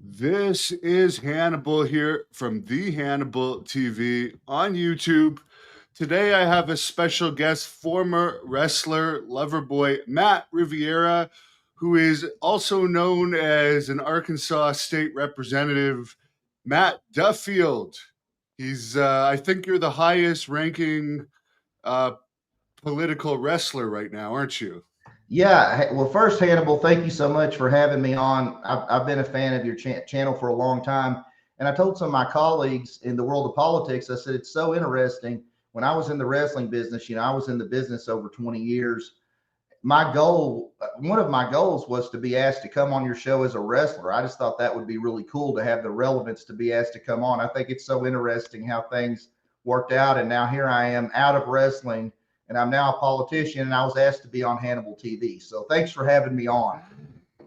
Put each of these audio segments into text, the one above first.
This is Hannibal here from the Hannibal TV on YouTube. Today I have a special guest, former wrestler, lover boy Matt Riviera, who is also known as an Arkansas state representative, Matt Duffield. I think you're the highest ranking uh, political wrestler right now, aren't you? Yeah. Well, first, Hannibal, thank you so much for having me on. I've been a fan of your channel for a long time. And I told some of my colleagues in the world of politics, I said, it's so interesting. When I was in the wrestling business, I was in the business over 20 years. One of my goals was to be asked to come on your show as a wrestler. I just thought that would be really cool to have the relevance to be asked to come on. I think it's so interesting how things worked out. And now here I am out of wrestling and I'm now a politician and I was asked to be on Hannibal TV. So thanks for having me on.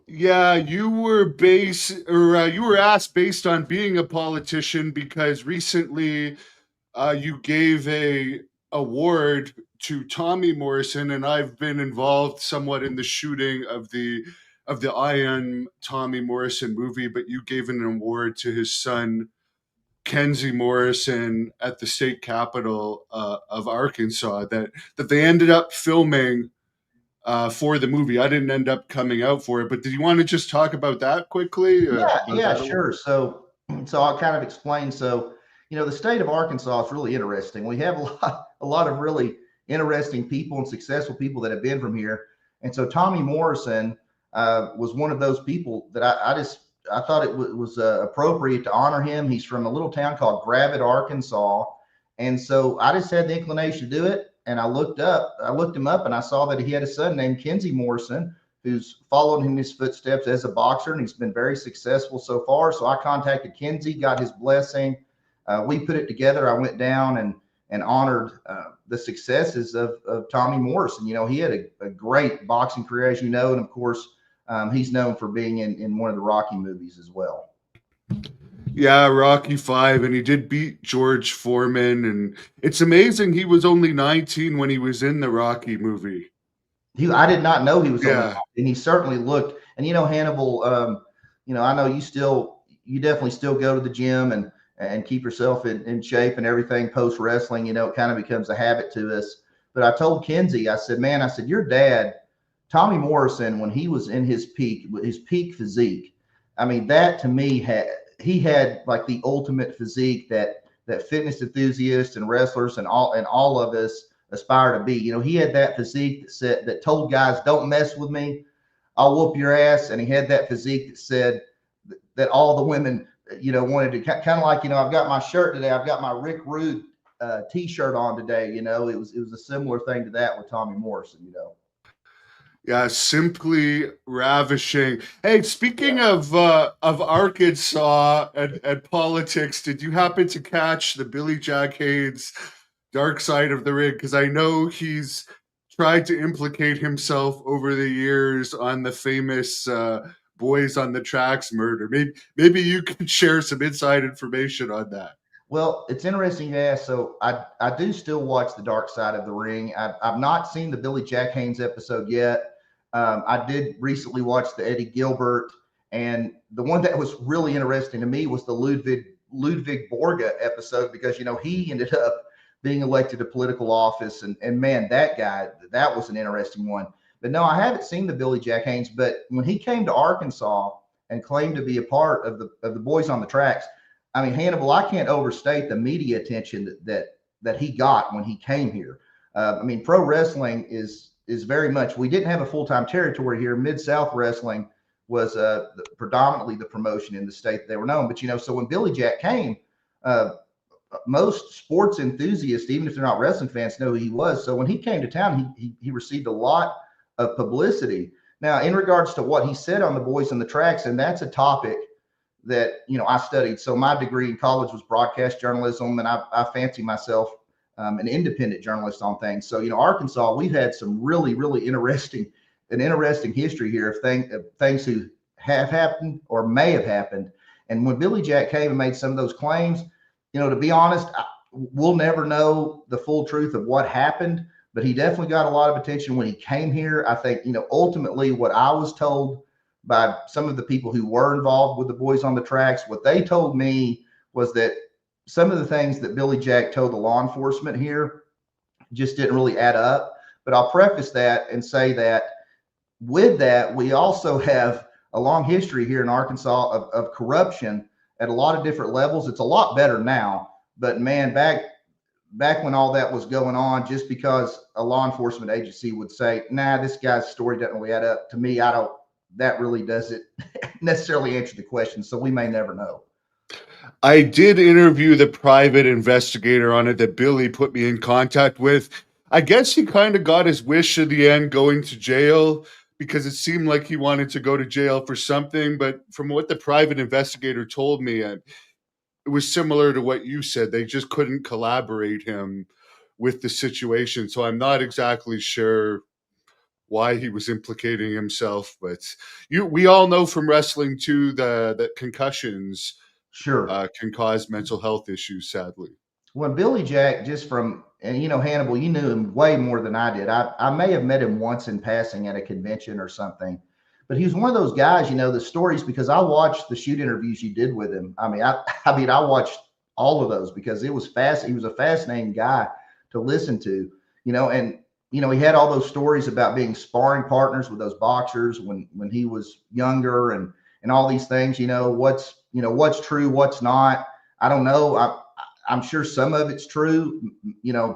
Yeah, you were asked based on being a politician because recently you gave a award to Tommy Morrison, and I've been involved somewhat in the shooting of the I Am Tommy Morrison movie, but you gave an award to his son Kenzie Morrison at the state capitol of Arkansas that they ended up filming for the movie. I didn't end up coming out for it, but did you want to just talk about that quickly? About Yeah, that sure. award? So I'll kind of explain. So, the state of Arkansas is really interesting. We have a lot of really interesting people and successful people that have been from here. And so Tommy Morrison was one of those people that I thought it was appropriate to honor him. He's from a little town called Gravett, Arkansas, and so I just had the inclination to do it. And I looked him up, and I saw that he had a son named Kenzie Morrison who's followed in his footsteps as a boxer, and he's been very successful so far. So I contacted Kenzie, got his blessing. We put it together. I went down and honored the successes of Tommy Morrison. He had a great boxing career, as you know, and of course, he's known for being in one of the Rocky movies as well. Yeah, Rocky Five, and he did beat George Foreman, and it's amazing he was only 19 when he was in the Rocky movie. I did not know he was only, Yeah, and he certainly looked. And Hannibal, I know you definitely still go to the gym and keep yourself in shape and everything post wrestling. It kind of becomes a habit to us. But I told Kenzie, I said, man, I said, your dad, Tommy Morrison, when he was in his peak physique, I mean, that to me he had like the ultimate physique that fitness enthusiasts and wrestlers and all of us aspire to be. He had that physique that told guys, "Don't mess with me, I'll whoop your ass." And he had that physique that said that all the women, wanted to kind of like, I've got my shirt today, I've got my Rick Rude T-shirt on today. It was a similar thing to that with Tommy Morrison. yeah, simply ravishing. Hey, speaking Yeah. of Arkansas and politics, did you happen to catch the Billy Jack Haynes Dark Side of the Ring? Because I know he's tried to implicate himself over the years on the famous Boys on the Tracks murder. Maybe you could share some inside information on that. Well, it's interesting you ask. So I do still watch the Dark Side of the Ring. I've not seen the Billy Jack Haynes episode yet. I did recently watch the Eddie Gilbert, and the one that was really interesting to me was the Ludwig Borga episode because he ended up being elected to political office, and man, that was an interesting one. But no, I haven't seen the Billy Jack Haynes. But when he came to Arkansas and claimed to be a part of the Boys on the Tracks, I mean, Hannibal, I can't overstate the media attention that he got when he came here. I mean, pro wrestling is very much. We didn't have a full time territory here. Mid South Wrestling was predominantly the promotion in the state that they were known. But so when Billy Jack came, uh, most sports enthusiasts, even if they're not wrestling fans, know who he was. So when he came to town, he received a lot of publicity. Now, in regards to what he said on the Boys on the Tracks, and that's a topic that I studied. So my degree in college was broadcast journalism, and I fancy myself an independent journalist on things. So Arkansas, we've had some really interesting history here of things who have happened or may have happened. And when Billy Jack came and made some of those claims, to be honest, we'll never know the full truth of what happened. But he definitely got a lot of attention when he came here. I think ultimately what I was told by some of the people who were involved with the Boys on the Tracks. What they told me was that some of the things that Billy Jack told the law enforcement here just didn't really add up. But I'll preface that and say that with that, we also have a long history here in Arkansas of corruption at a lot of different levels. It's a lot better now, but man, back when all that was going on, just because a law enforcement agency would say, nah, this guy's story doesn't really add up, to me, that really doesn't necessarily answer the question. So we may never know. I did interview the private investigator on it that Billy put me in contact with. I guess he kind of got his wish in the end, going to jail, because it seemed like he wanted to go to jail for something. But from what the private investigator told me, it was similar to what you said. They just couldn't collaborate him with the situation. So I'm not exactly sure why he was implicating himself. But we all know from wrestling too that concussions Sure. can cause mental health issues, sadly. When Billy Jack, just from, and Hannibal, you knew him way more than I did. I may have met him once in passing at a convention or something, but he was one of those guys, the stories, because I watched the shoot interviews you did with him. I mean, I watched all of those because it was fast. He was a fascinating guy to listen to, and, he had all those stories about being sparring partners with those boxers when he was younger and all these things, what's true, what's not. I don't know. I'm sure some of it's true.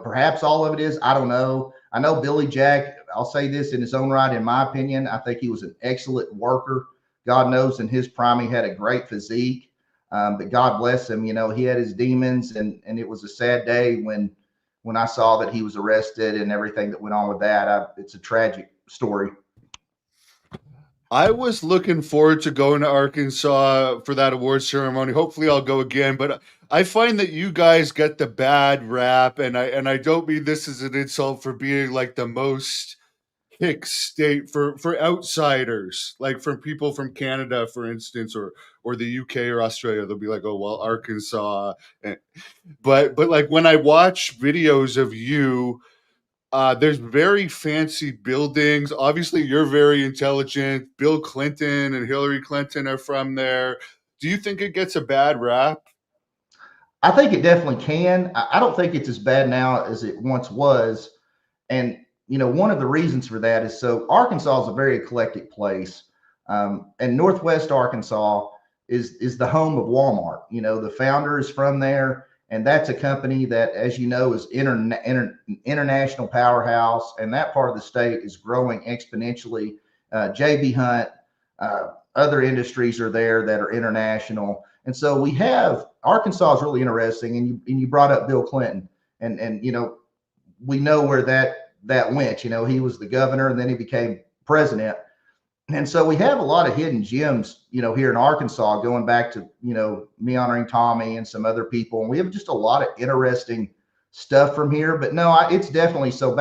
Perhaps all of it is. I don't know. I know Billy Jack, I'll say this in his own right, in my opinion, I think he was an excellent worker. God knows in his prime, he had a great physique. But God bless him. He had his demons, and it was a sad day when I saw that he was arrested and everything that went on with that. It's a tragic story. I was looking forward to going to Arkansas for that awards ceremony. Hopefully I'll go again, but I find that you guys get the bad rap, and I don't mean this as an insult, for being like the most hick state for outsiders, like from people from Canada, for instance, or the UK or Australia. They'll be like, oh well, Arkansas. But like when I watch videos of you, there's very fancy buildings. Obviously, you're very intelligent. Bill Clinton and Hillary Clinton are from there. Do you think it gets a bad rap? I think it definitely can. I don't think it's as bad now as it once was. And, one of the reasons for that is, so Arkansas is a very eclectic place. And Northwest Arkansas is the home of Walmart. The founder is from there. And that's a company that, as you know, is international powerhouse. And that part of the state is growing exponentially. JB Hunt, other industries are there that are international. And so we have, Arkansas is really interesting. And you brought up Bill Clinton, and we know where that went. He was the governor and then he became president. And so we have a lot of hidden gems, here in Arkansas, going back to, me honoring Tommy and some other people. And we have just a lot of interesting stuff from here. But no, it's definitely, so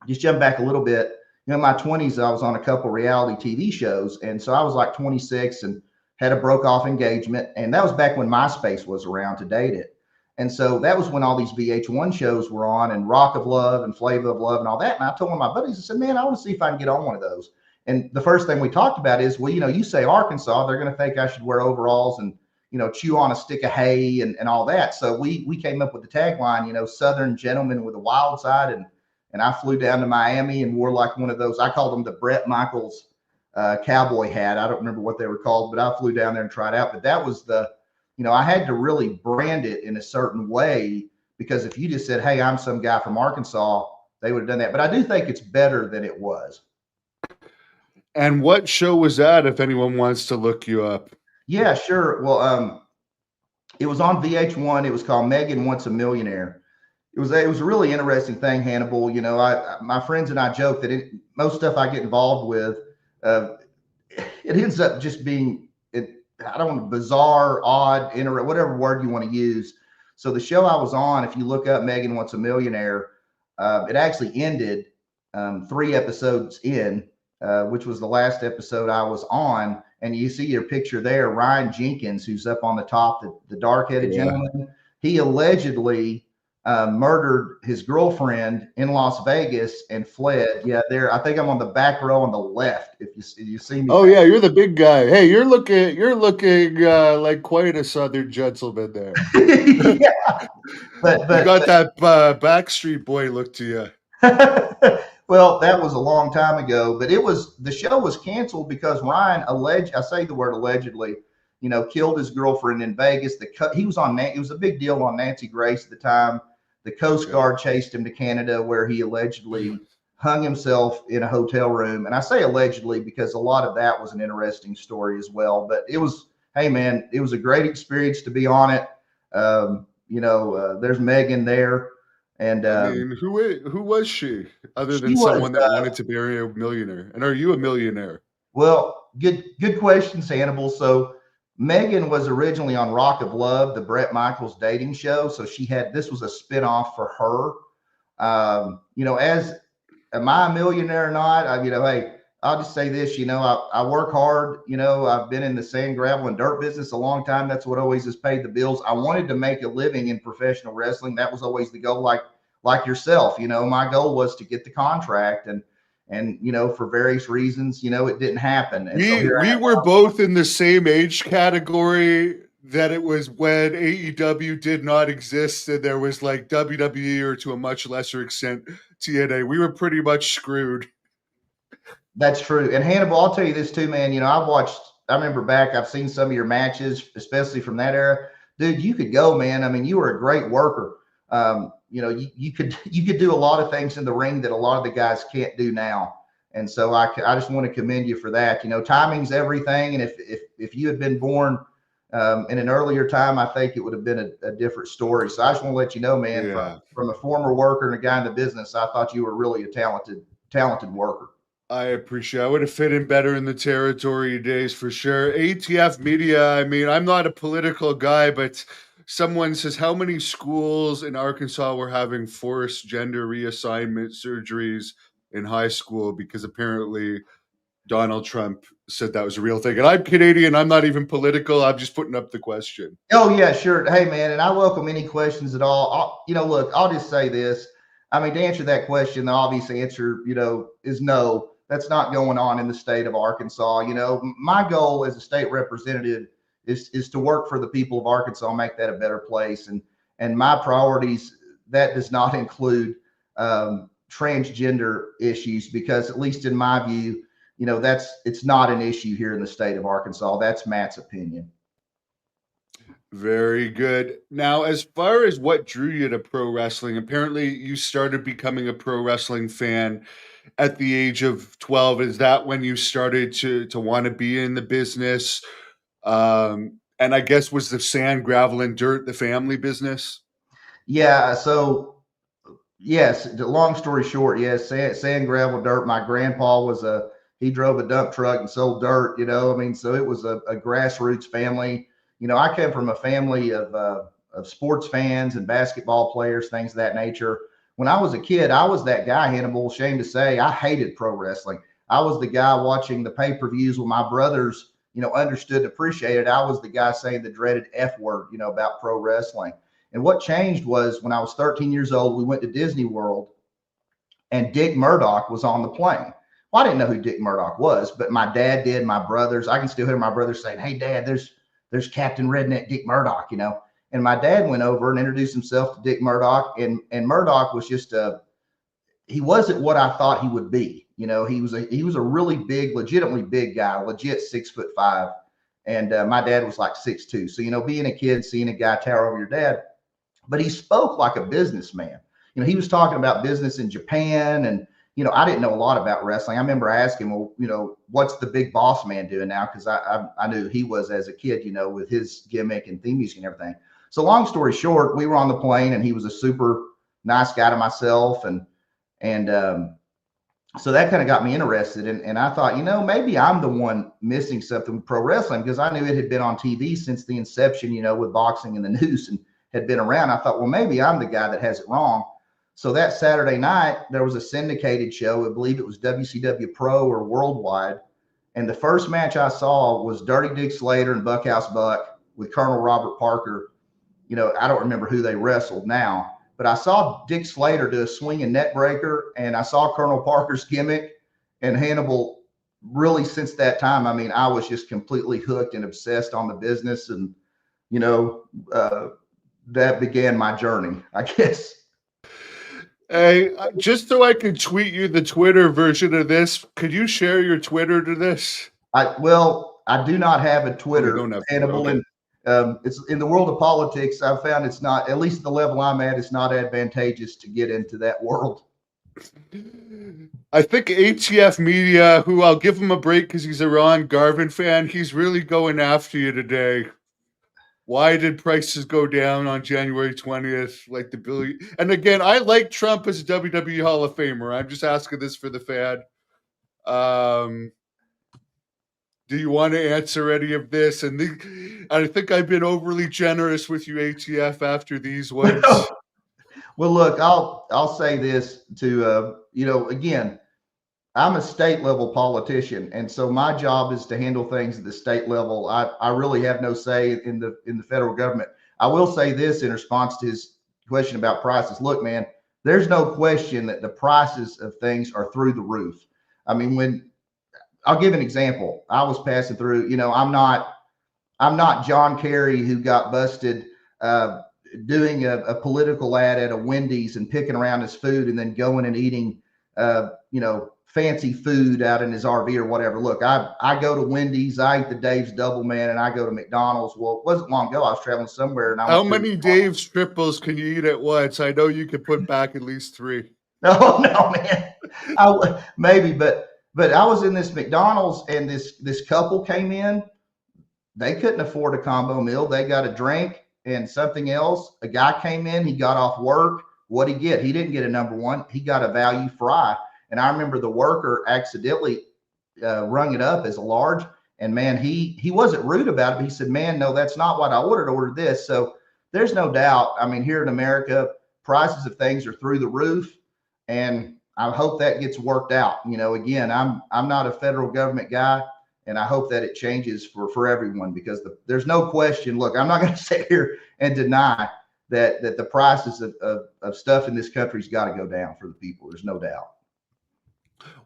just jump back a little bit. In my 20s, I was on a couple reality TV shows. And so I was like 26 and had a broke off engagement. And that was back when MySpace was around to date it. And so that was when all these VH1 shows were on, and Rock of Love and Flavor of Love and all that. And I told one of my buddies, I said, man, I want to see if I can get on one of those. And the first thing we talked about is, well, you say Arkansas, they're going to think I should wear overalls and, chew on a stick of hay and all that. So we came up with the tagline, Southern gentleman with a wild side. And I flew down to Miami and wore like one of those, I called them the Bret Michaels cowboy hat. I don't remember what they were called, but I flew down there and tried out. But that was I had to really brand it in a certain way, because if you just said, hey, I'm some guy from Arkansas, they would have done that. But I do think it's better than it was. And what show was that, if anyone wants to look you up? Yeah, sure. Well, it was on VH1. It was called Megan Wants a Millionaire. It was a really interesting thing, Hannibal. My friends and I joke that most stuff I get involved with, it ends up just being, I don't know, bizarre, odd, whatever word you want to use. So the show I was on, if you look up Megan Wants a Millionaire, it actually ended 3 episodes in. Which was the last episode I was on. And you see your picture there, Ryan Jenkins, who's up on the top, the dark-headed gentleman. He allegedly murdered his girlfriend in Las Vegas and fled. Yeah, there. I think I'm on the back row on the left. If you see me Oh back. yeah, you're the big guy. Hey, you're looking like quite a southern gentleman there. Yeah, but You but got that Backstreet Boy look to you. well, that was a long time ago. But the show was canceled because Ryan I say the word allegedly, killed his girlfriend in Vegas. He was on it was a big deal on Nancy Grace at the time. The Coast Yeah. Guard chased him to Canada, where he allegedly hung himself in a hotel room. And I say allegedly because a lot of that was an interesting story as well. But hey man, it was a great experience to be on it. There's Megan there, and I mean, who was she other she than was someone that wanted to marry a millionaire? And are you a millionaire? well. Good questions, Hannibal. So Megan was originally on Rock of Love, the Bret Michaels dating show. So this was a spinoff for her. As am I a millionaire or not? Hey, I'll just say this, I work hard, I've been in the sand, gravel, and dirt business a long time. That's what always has paid the bills. I wanted to make a living in professional wrestling. That was always the goal, like yourself. My goal was to get the contract, and for various reasons, it didn't happen. And so here I We am. were both in the same age category that it was when AEW did not exist and there was like WWE or to a much lesser extent TNA. We were pretty much screwed. That's true. And Hannibal, I'll tell you this too, man. I remember back, I've seen some of your matches, especially from that era. Dude, you could go, man. I mean, you were a great worker. You could you could do a lot of things in the ring that a lot of the guys can't do now. And so I just want to commend you for that. Timing's everything. And if you had been born in an earlier time, I think it would have been a different story. So I just want to let you know, man, Yeah. from a former worker and a guy in the business, I thought you were really a talented worker. I appreciate it. I would have fit in better in the territory days for sure. ATF media, I mean, I'm not a political guy, but someone says how many schools in Arkansas were having forced gender reassignment surgeries in high school because apparently Donald Trump said that was a real thing. And I'm Canadian, I'm not even political. I'm just putting up the question. Oh yeah, sure. Hey man, and I welcome any questions at all. Look, I'll just say this. I mean, to answer that question, the obvious answer, is no. That's not going on in the state of Arkansas. My goal as a state representative is to work for the people of Arkansas, make that a better place, and my priorities that does not include transgender issues because at least in my view, it's not an issue here in the state of Arkansas. That's Matt's opinion. Very good. Now, as far as what drew you to pro wrestling, apparently you started becoming a pro wrestling fan at the age of 12. Is that when you started to want to be in the business? And I guess was the sand, gravel, and dirt the family business? Yeah. So yes, the long story short, yes, sand, gravel, dirt. My grandpa he drove a dump truck and sold dirt. I mean, so it was a grassroots family. I came from a family of sports fans and basketball players, things of that nature. When I was a kid, I was that guy, Hannibal. Shame to say, I hated pro wrestling. I was the guy watching the pay per views when my brothers, understood and appreciated. I was the guy saying the dreaded F word, about pro wrestling. And what changed was when I was 13 years old, we went to Disney World and Dick Murdoch was on the plane. Well, I didn't know who Dick Murdoch was, but my dad did, my brothers. I can still hear my brothers saying, "Hey, Dad, there's Captain Redneck Dick Murdoch," And my dad went over and introduced himself to Dick Murdoch, and Murdoch was he wasn't what I thought he would be. He was a really big, legitimately big guy, legit 6'5", and my dad was like 6'2". So being a kid, seeing a guy tower over your dad, but he spoke like a businessman. He was talking about business in Japan, and I didn't know a lot about wrestling. I remember asking him, well, what's the big boss man doing now? Because I knew he was as a kid, with his gimmick and theme music and everything. So long story short, we were on the plane, and he was a super nice guy to myself, and so that kind of got me interested. And I thought, maybe I'm the one missing something with pro wrestling because I knew it had been on TV since the inception, with boxing and the news and had been around. I thought, well, maybe I'm the guy that has it wrong. So that Saturday night, there was a syndicated show. I believe it was WCW Pro or Worldwide. And the first match I saw was Dirty Dick Slater and Buckhouse Buck with Colonel Robert Parker. I don't remember who they wrestled now, but I saw Dick Slater do a swinging neck breaker, and I saw Colonel Parker's gimmick, and Hannibal. Really, since that time, I mean, I was just completely hooked and obsessed on the business, and you know, that began my journey, I guess. Hey, just so I can tweet you the Twitter version of this, could you share your Twitter to this? I do not have a Oh, you Twitter, don't have Twitter. Hannibal, Okay. and it's in the world of politics. I've found it's not, at least the level I'm at, it's not advantageous to get into that world. I think ATF Media, who I'll give him a break because he's a Ron Garvin fan, he's really going after you today. Why did prices go down on January 20th? Like the Billy. And again, I like Trump as a WWE Hall of Famer. I'm just asking this for the fan. Do you want to answer any of this? And I think I've been overly generous with you, ATF, after these ones. Well, look, I'll say this to again, I'm a state level politician, and so my job is to handle things at the state level. I really have no say in the federal government. I will say this in response to his question about prices. Look, man, there's no question that the prices of things are through the roof. I mean, when I'll give an example. I was passing through, I'm not John Kerry who got busted doing a political ad at a Wendy's and picking around his food and then going and eating, fancy food out in his RV or whatever. Look, I go to Wendy's, I eat the Dave's Double Man, and I go to McDonald's. Well, it wasn't long ago. I was traveling somewhere, and how many Dave's triples can you eat at once? I know you could put back at least 3. No, man. Maybe, but I was in this McDonald's, and this couple came in. They couldn't afford a combo meal. They got a drink and something else. A guy came in. He got off work. What'd he get? He didn't get a number one. He got a value fry. And I remember the worker accidentally rung it up as a large. And man, he wasn't rude about it. But he said, "Man, no, that's not what I ordered. Ordered this." So there's no doubt. I mean, here in America, prices of things are through the roof, and I hope that gets worked out. Again, I'm not a federal government guy, and I hope that it changes for everyone, because there's no question. Look, I'm not going to sit here and deny that the prices of stuff in this country's got to go down for the people. There's no doubt.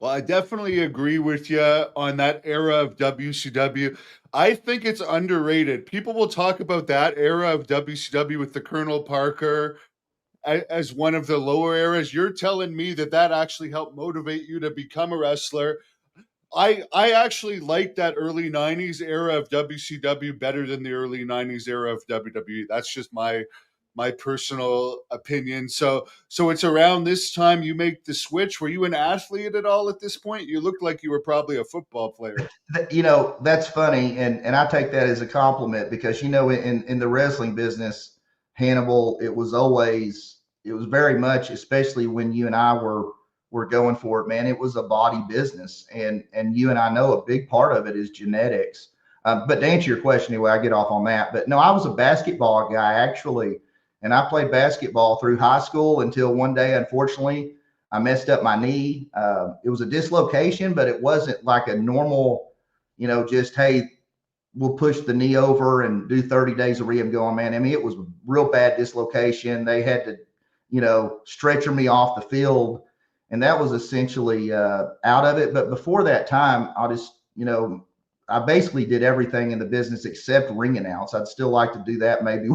Well, I definitely agree with you on that era of WCW. I think it's underrated. People will talk about that era of WCW with the Colonel Parker as one of the lower eras. You're telling me that actually helped motivate you to become a wrestler. I actually like that early 90s era of WCW better than the early 90s era of WWE. That's just my personal opinion. So it's around this time you make the switch. Were you an athlete at all at this point? You looked like you were probably a football player. That's funny, and I take that as a compliment, because in the wrestling business, Hannibal, it was very much, especially when you and I were going for it, man, it was a body business, and you and I know a big part of it is genetics. But to answer your question, anyway, I get off on that. But no, I was a basketball guy, actually. And I played basketball through high school until one day, unfortunately, I messed up my knee. It was a dislocation, but it wasn't like a normal, just, hey, we'll push the knee over and do 30 days of rehab going, man. I mean, it was a real bad dislocation. They had to, stretcher me off the field. And that was essentially out of it. But before that time, I basically did everything in the business except ring announce. I'd still like to do that maybe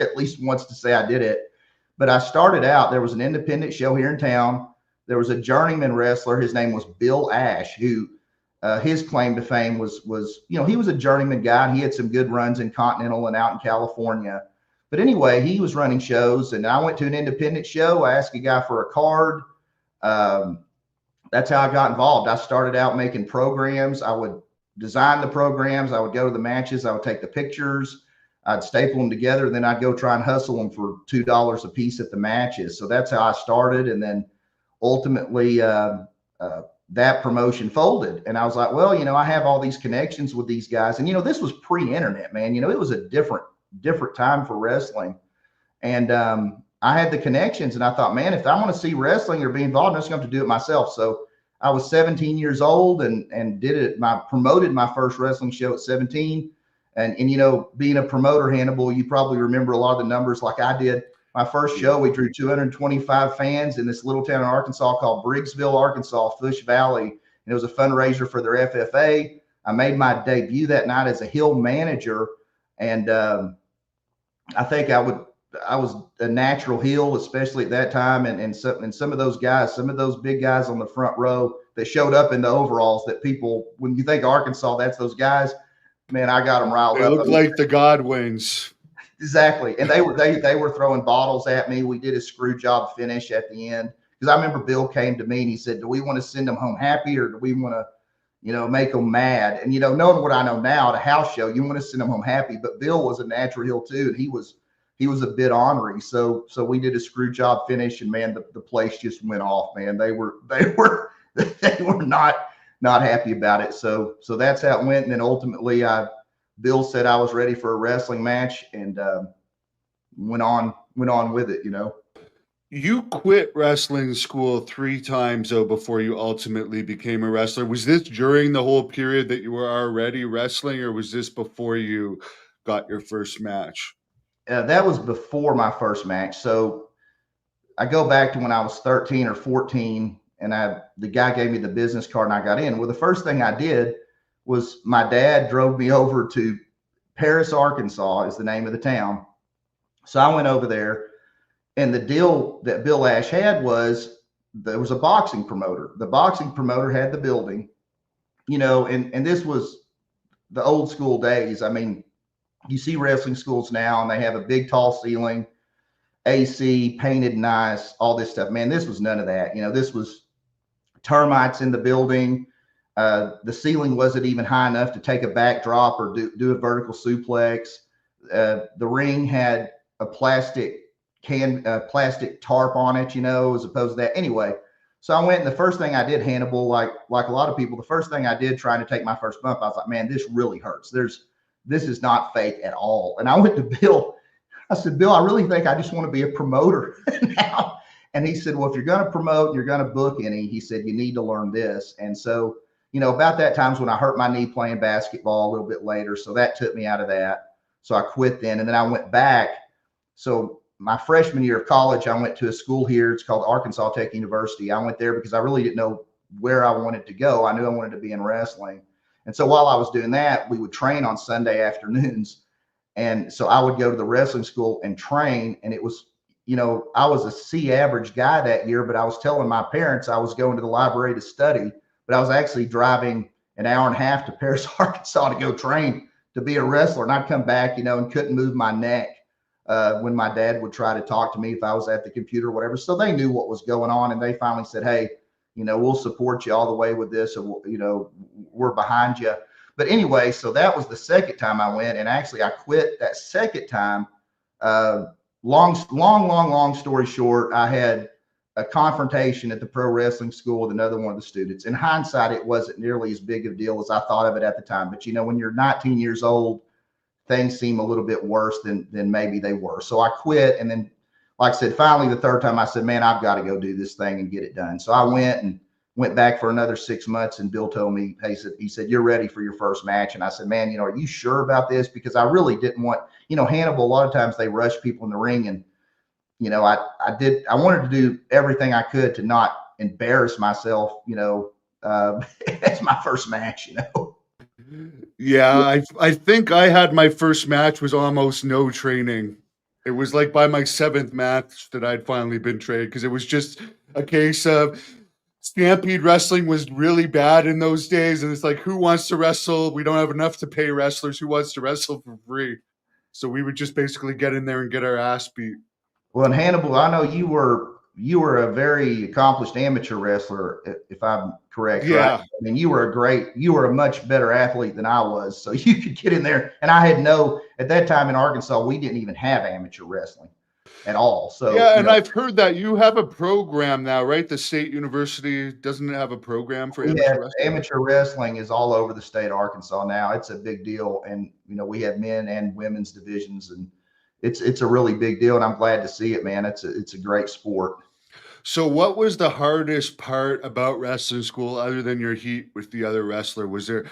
at least once to say I did it. But I started out, there was an independent show here in town. There was a journeyman wrestler. His name was Bill Ash, who his claim to fame was, he was a journeyman guy, and he had some good runs in Continental and out in California. But anyway, he was running shows, and I went to an independent show. I asked a guy for a card. That's how I got involved. I started out making programs. I would design the programs. I would go to the matches. I would take the pictures. I'd staple them together. And then I'd go try and hustle them for $2 a piece at the matches. So that's how I started. And then ultimately that promotion folded. And I was like, well, I have all these connections with these guys. And, this was pre-internet, man. It was a different time for wrestling. And I had the connections, and I thought, man, if I want to see wrestling or be involved, I'm just going to have to do it myself. So I was 17 years old and did it. Promoted my first wrestling show at 17. And being a promoter, Hannibal, you probably remember a lot of the numbers like I did. My first show, we drew 225 fans in this little town in Arkansas called Briggsville, Arkansas, Fush Valley. And it was a fundraiser for their FFA. I made my debut that night as a heel manager. And I think I was a natural heel, especially at that time. And some of those guys, some of those big guys on the front row that showed up in the overalls that people, when you think Arkansas, that's those guys. Man, I got them riled They up. look like the Godwins. Exactly. And they were throwing bottles at me. We did a screw job finish at the end. Because I remember Bill came to me and he said, do we want to send them home happy or do we want to, make them mad? And, knowing what I know now at a house show, you want to send them home happy. But Bill was a natural heel too. And he was a bit ornery. So we did a screw job finish and man, the place just went off, man. They were not happy about it. So that's how it went. And then ultimately Bill said I was ready for a wrestling match and went on with it, You quit wrestling school 3 times, though, before you ultimately became a wrestler. Was this during the whole period that you were already wrestling, or was this before you got your first match? That was before my first match. So I go back to when I was 13 or 14, and the guy gave me the business card and I got in. Well, the first thing I did was my dad drove me over to Paris, Arkansas is the name of the town. So I went over there, and the deal that Bill Ash had was there was a boxing promoter. The boxing promoter had the building, and this was the old school days. I mean, you see wrestling schools now and they have a big tall ceiling, AC, painted nice, all this stuff. Man, this was none of that. This was termites in the building. The ceiling wasn't even high enough to take a backdrop or do a vertical suplex. The ring had a plastic tarp on it, as opposed to that. Anyway, so I went, and the first thing I did, Hannibal, like a lot of people, the first thing I did trying to take my first bump, I was like, man, this really hurts. This is not fake at all. And I went to Bill. I said, Bill, I really think I just want to be a promoter now. And he said, well, if you're going to promote, you're going to book any, he said, you need to learn this. And so, about that time's when I hurt my knee playing basketball a little bit later. So that took me out of that. So I quit then. And then I went back. So my freshman year of college, I went to a school here. It's called Arkansas Tech University. I went there because I really didn't know where I wanted to go. I knew I wanted to be in wrestling. And so while I was doing that, we would train on Sunday afternoons. And so I would go to the wrestling school and train. And it was, I was a C average guy that year, but I was telling my parents I was going to the library to study, but I was actually driving an hour and a half to Paris, Arkansas to go train to be a wrestler. And I'd come back, and couldn't move my neck when my dad would try to talk to me if I was at the computer or whatever. So they knew what was going on. And they finally said, hey, we'll support you all the way with this. And we're behind you. But anyway, so that was the second time I went. And actually I quit that second time. Long story short, I had a confrontation at the pro wrestling school with another one of the students. In hindsight, it wasn't nearly as big of a deal as I thought of it at the time. But when you're 19 years old, things seem a little bit worse than maybe they were. So I quit. And then, like I said, finally, the third time I said, man, I've got to go do this thing and get it done. So I went back for another 6 months, and Bill told me, hey, he said, you're ready for your first match. And I said, man, are you sure about this? Because I really didn't want, Hannibal, a lot of times they rush people in the ring, and, I wanted to do everything I could to not embarrass myself, as my first match, Yeah, I think I had my first match was almost no training. It was like by my 7th match that I'd finally been trained, because it was just a case of Stampede wrestling was really bad in those days. And it's like, who wants to wrestle? We don't have enough to pay wrestlers. Who wants to wrestle for free? So we would just basically get in there and get our ass beat. Well, and Hannibal, I know you were a very accomplished amateur wrestler, if I'm correct. Yeah. Right? I mean, you were a much better athlete than I was. So you could get in there. And I had at that time in Arkansas, we didn't even have amateur wrestling at all. So yeah, and I've heard that you have a program now, right? The State University doesn't have a program for amateur wrestling. Amateur wrestling is all over the state of Arkansas now. It's a big deal. And we have men and women's divisions, and it's a really big deal, and I'm glad to see it, man. It's a great sport. So what was the hardest part about wrestling school other than your heat with the other wrestler? Was there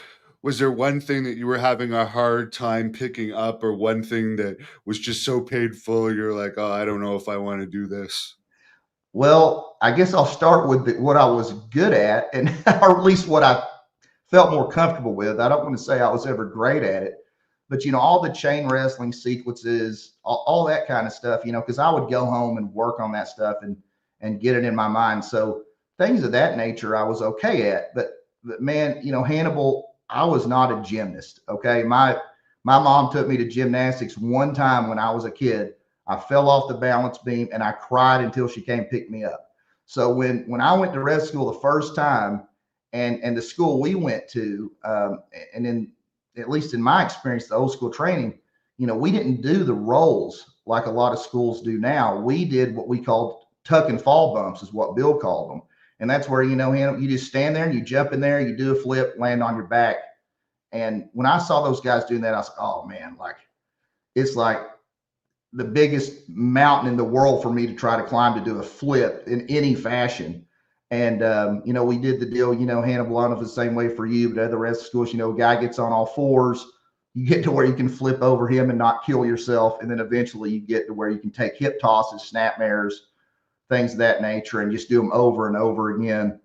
Was there one thing that you were having a hard time picking up, or one thing that was just so painful you're like, "Oh, I don't know if I wanna do this?" Well, I guess I'll start with what I was good at, and or at least what I felt more comfortable with. I don't want to say I was ever great at it, but all the chain wrestling sequences, all that kind of stuff, because I would go home and work on that stuff and get it in my mind. So things of that nature I was okay at. But man, Hannibal, I was not a gymnast. Okay. My mom took me to gymnastics one time when I was a kid. I fell off the balance beam and I cried until she came pick me up. So when I went to res school the first time, and the school we went to, and in at least in my experience, the old school training, we didn't do the rolls like a lot of schools do now. We did what we called tuck and fall bumps, is what Bill called them, and that's where you just stand there and you jump in there, you do a flip, land on your back. And when I saw those guys doing that, I was like, oh man, like it's like the biggest mountain in the world for me to try to climb, to do a flip in any fashion. And we did the deal, Hannibal, I don't know if it's the same way for you, but at the rest of schools, a guy gets on all fours, you get to where you can flip over him and not kill yourself. And then eventually you get to where you can take hip tosses, snap mares, things of that nature, and just do them over and over again.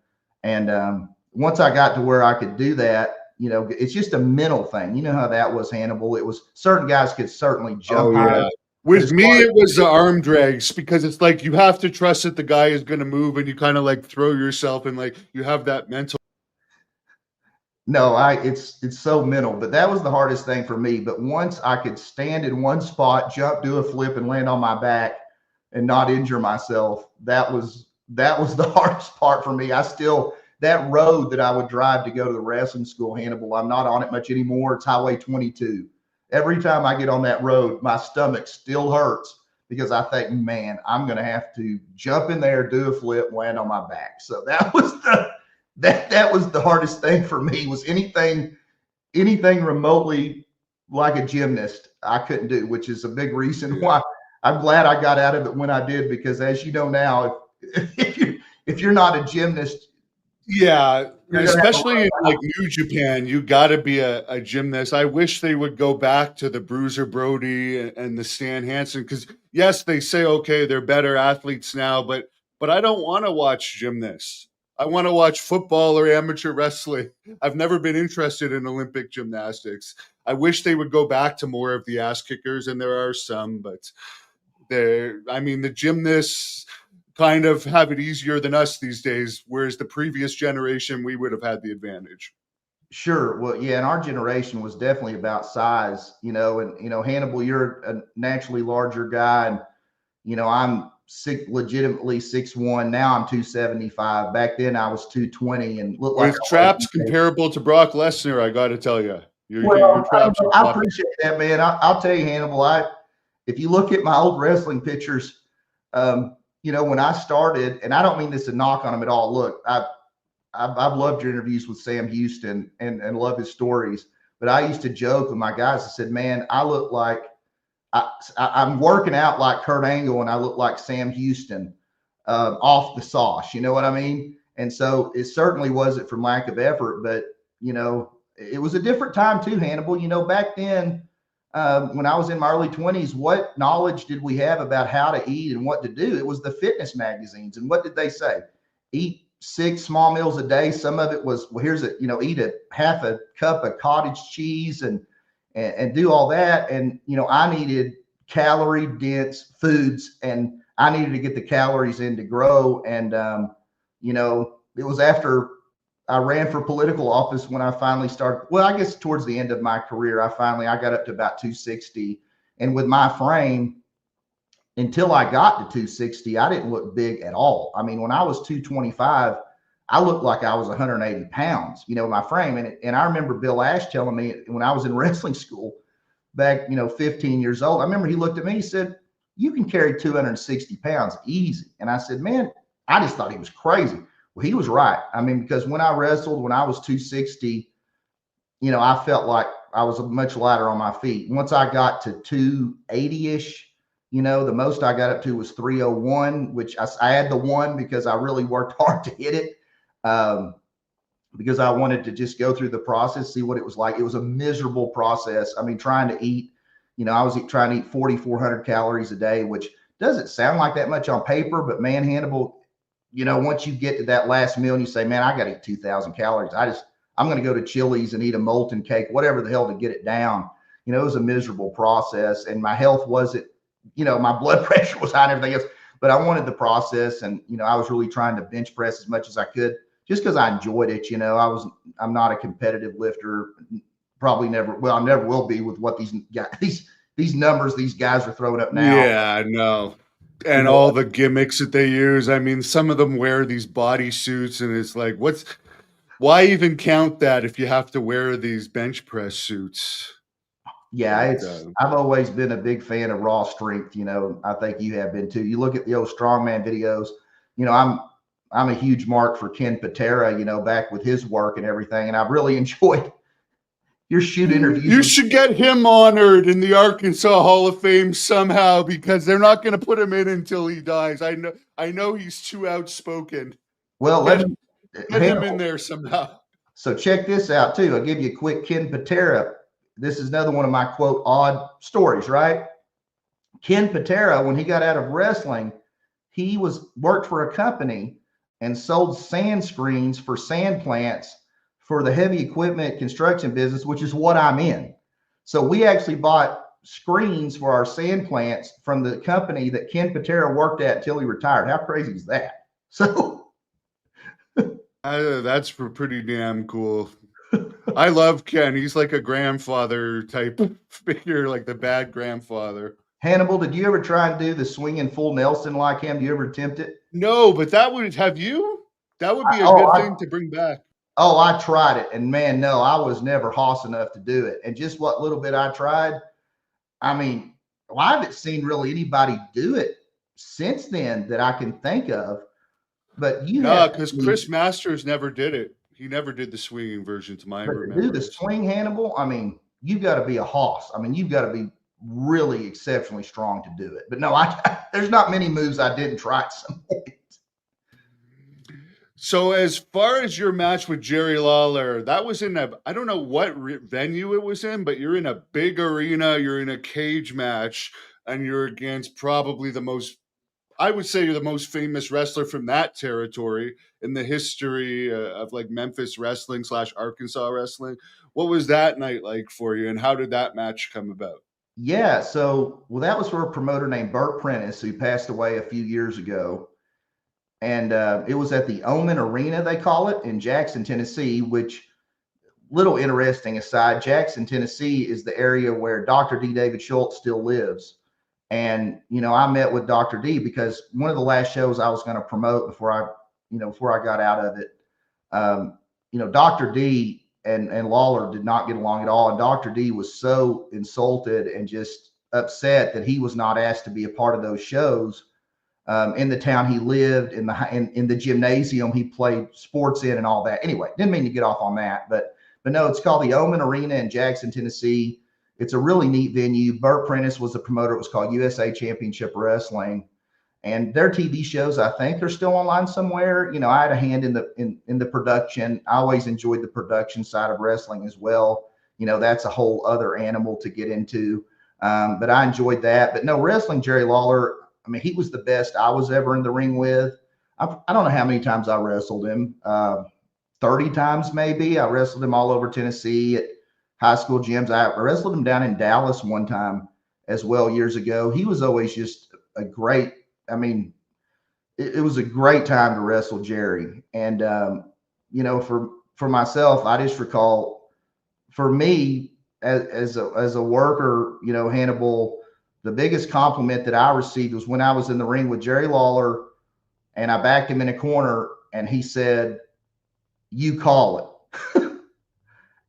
And once I got to where I could do that, it's just a mental thing. You know how that was, Hannibal. It was certain guys could certainly jump higher. Yeah. With me, it was the arm drags, because it's like you have to trust that the guy is going to move, and you kind of like throw yourself, and like you have that mental. No, it's so mental, but that was the hardest thing for me. But once I could stand in one spot, jump, do a flip, and land on my back and not injure myself, that was the hardest part for me. That road that I would drive to go to the wrestling school, Hannibal, I'm not on it much anymore. It's Highway 22. Every time I get on that road, my stomach still hurts because I think, man, I'm going to have to jump in there, do a flip, land on my back. So that was the hardest thing for me, was anything remotely like a gymnast I couldn't do, which is a big reason why I'm glad I got out of it when I did, because as you know now, if you're not a gymnast, Yeah, especially in like New Japan, you got to be a gymnast. I wish they would go back to the Bruiser Brody and the Stan Hansen, because yes, they say okay, they're better athletes now, but I don't want to watch gymnasts. I want to watch football or amateur wrestling. I've never been interested in Olympic gymnastics. I wish they would go back to more of the ass kickers, and there are some, but the gymnasts kind of have it easier than us these days, whereas the previous generation, we would have had the advantage. Sure. Well, yeah, and our generation was definitely about size, and Hannibal, you're a naturally larger guy, and I'm legitimately 6'1". Now I'm 275. Back then I was 220 and looked like With traps comparable to Brock Lesnar, I got to tell you, your traps are I appreciate that, man. I'll tell you, Hannibal, if you look at my old wrestling pictures, when I started, and I don't mean this to knock on him at all. Look, I've loved your interviews with Sam Houston and love his stories. But I used to joke with my guys. I said, man, I look like I'm working out like Kurt Angle, and I look like Sam Houston off the sauce. You know what I mean? And so it certainly wasn't from lack of effort, but it was a different time too, Hannibal. Back then, when I was in my early 20s, what knowledge did we have about how to eat and what to do? It was the fitness magazines. And what did they say? Eat 6 small meals a day. Some of it was, well, here's it, eat a half a cup of cottage cheese and do all that. And, I needed calorie dense foods, and I needed to get the calories in to grow. And, it was after I ran for political office when I finally started. Well, I guess towards the end of my career, I got up to about 260. And with my frame, until I got to 260, I didn't look big at all. I mean, when I was 225, I looked like I was 180 pounds, my frame. And I remember Bill Ash telling me when I was in wrestling school back, 15 years old, I remember he looked at me, he said, you can carry 260 pounds easy. And I said, man, I just thought he was crazy. Well, he was right. I mean, because when I wrestled, when I was 260, I felt like I was much lighter on my feet. Once I got to 280-ish, the most I got up to was 301, which I had the one because I really worked hard to hit it. because I wanted to just go through the process, see what it was like. It was a miserable process. I mean, trying to eat, I was trying to eat 4,400 calories a day, which doesn't sound like that much on paper, but man, Hannibal, once you get to that last meal and you say, man, I got to eat 2,000 calories. I'm going to go to Chili's and eat a molten cake, whatever the hell to get it down. It was a miserable process, and my health wasn't, my blood pressure was high and everything else, but I wanted the process. And, I was really trying to bench press as much as I could just because I enjoyed it. I'm not a competitive lifter, probably never, well, I never will be with what these numbers these guys are throwing up now. Yeah, I know. And all the gimmicks that they use. I mean, some of them wear these body suits, and it's like, why even count that if you have to wear these bench press suits? Yeah, I've always been a big fan of raw strength. I think you have been too. You look at the old strongman videos, I'm a huge mark for Ken Patera, back with his work and everything. And I've really enjoyed your shoot interviews. You should get him honored in the Arkansas Hall of Fame somehow, because they're not going to put him in until he dies. I know he's too outspoken. Well, get him in there somehow. So check this out too. I'll give you a quick Ken Patera. This is another one of my quote odd stories, right? Ken Patera, when he got out of wrestling, he worked for a company and sold sand screens for sand plants for the heavy equipment construction business, which is what I'm in. So we actually bought screens for our sand plants from the company that Ken Patera worked at until he retired. How crazy is that? So that's pretty damn cool. I love Ken. He's like a grandfather type figure, like the bad grandfather. Hannibal, did you ever try and do the swinging full Nelson like him? Do you ever attempt it? No, but that would be a good thing to bring back. Oh, I tried it, and man, no, I was never hoss enough to do it. And just what little bit I tried, I mean, I haven't seen really anybody do it since then that I can think of. But because Chris Masters never did it. He never did the swinging version, to my remembrance. To do the swing, Hannibal, I mean, you've got to be a hoss. I mean, you've got to be really exceptionally strong to do it. But no, there's not many moves I didn't try at some point. So as far as your match with Jerry Lawler, that was in I don't know what venue it was in, but you're in a big arena, you're in a cage match, and you're against probably I would say you're the most famous wrestler from that territory in the history of like Memphis wrestling / Arkansas wrestling. What was that night like for you, and how did that match come about? Yeah, so, that was for a promoter named Burt Prentice, who passed away a few years ago. And it was at the Omen Arena, they call it, in Jackson, Tennessee, which, little interesting aside, Jackson, Tennessee is the area where Dr. D. David Schultz still lives. And, I met with Dr. D because one of the last shows I was going to promote before I got out of it, Dr. D and Lawler did not get along at all. And Dr. D was so insulted and just upset that he was not asked to be a part of those shows in the town he lived, in the gymnasium he played sports in and all that. Anyway, didn't mean to get off on that, but no, it's called the Omen Arena in Jackson, Tennessee. It's a really neat venue. Burt Prentice was the promoter. It was called USA Championship Wrestling, and their TV shows, I think, are still online somewhere. I had a hand in the production. I always enjoyed the production side of wrestling as well. That's a whole other animal to get into. But I enjoyed that. But no, wrestling Jerry Lawler, I mean, he was the best I was ever in the ring with. I don't know how many times I wrestled him. 30 times maybe. I wrestled him all over Tennessee at high school gyms. I wrestled him down in Dallas one time as well years ago. He was always just a great, I mean, it was a great time to wrestle Jerry. And, for myself, I just recall, for me as a worker, Hannibal, the biggest compliment that I received was when I was in the ring with Jerry Lawler and I backed him in a corner and he said, "You call it."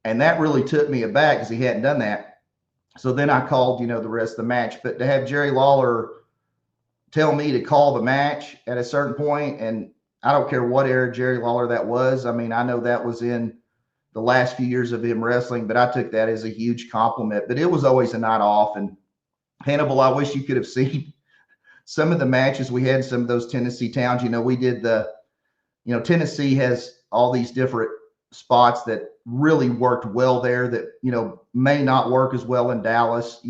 And that really took me aback because he hadn't done that. So then I called, the rest of the match. But to have Jerry Lawler tell me to call the match at a certain point, and I don't care what era Jerry Lawler that was. I mean, I know that was in the last few years of him wrestling, but I took that as a huge compliment. But it was always a night off. And Hannibal, I wish you could have seen some of the matches we had in some of those Tennessee towns. We did Tennessee has all these different spots that really worked well there that, may not work as well in Dallas,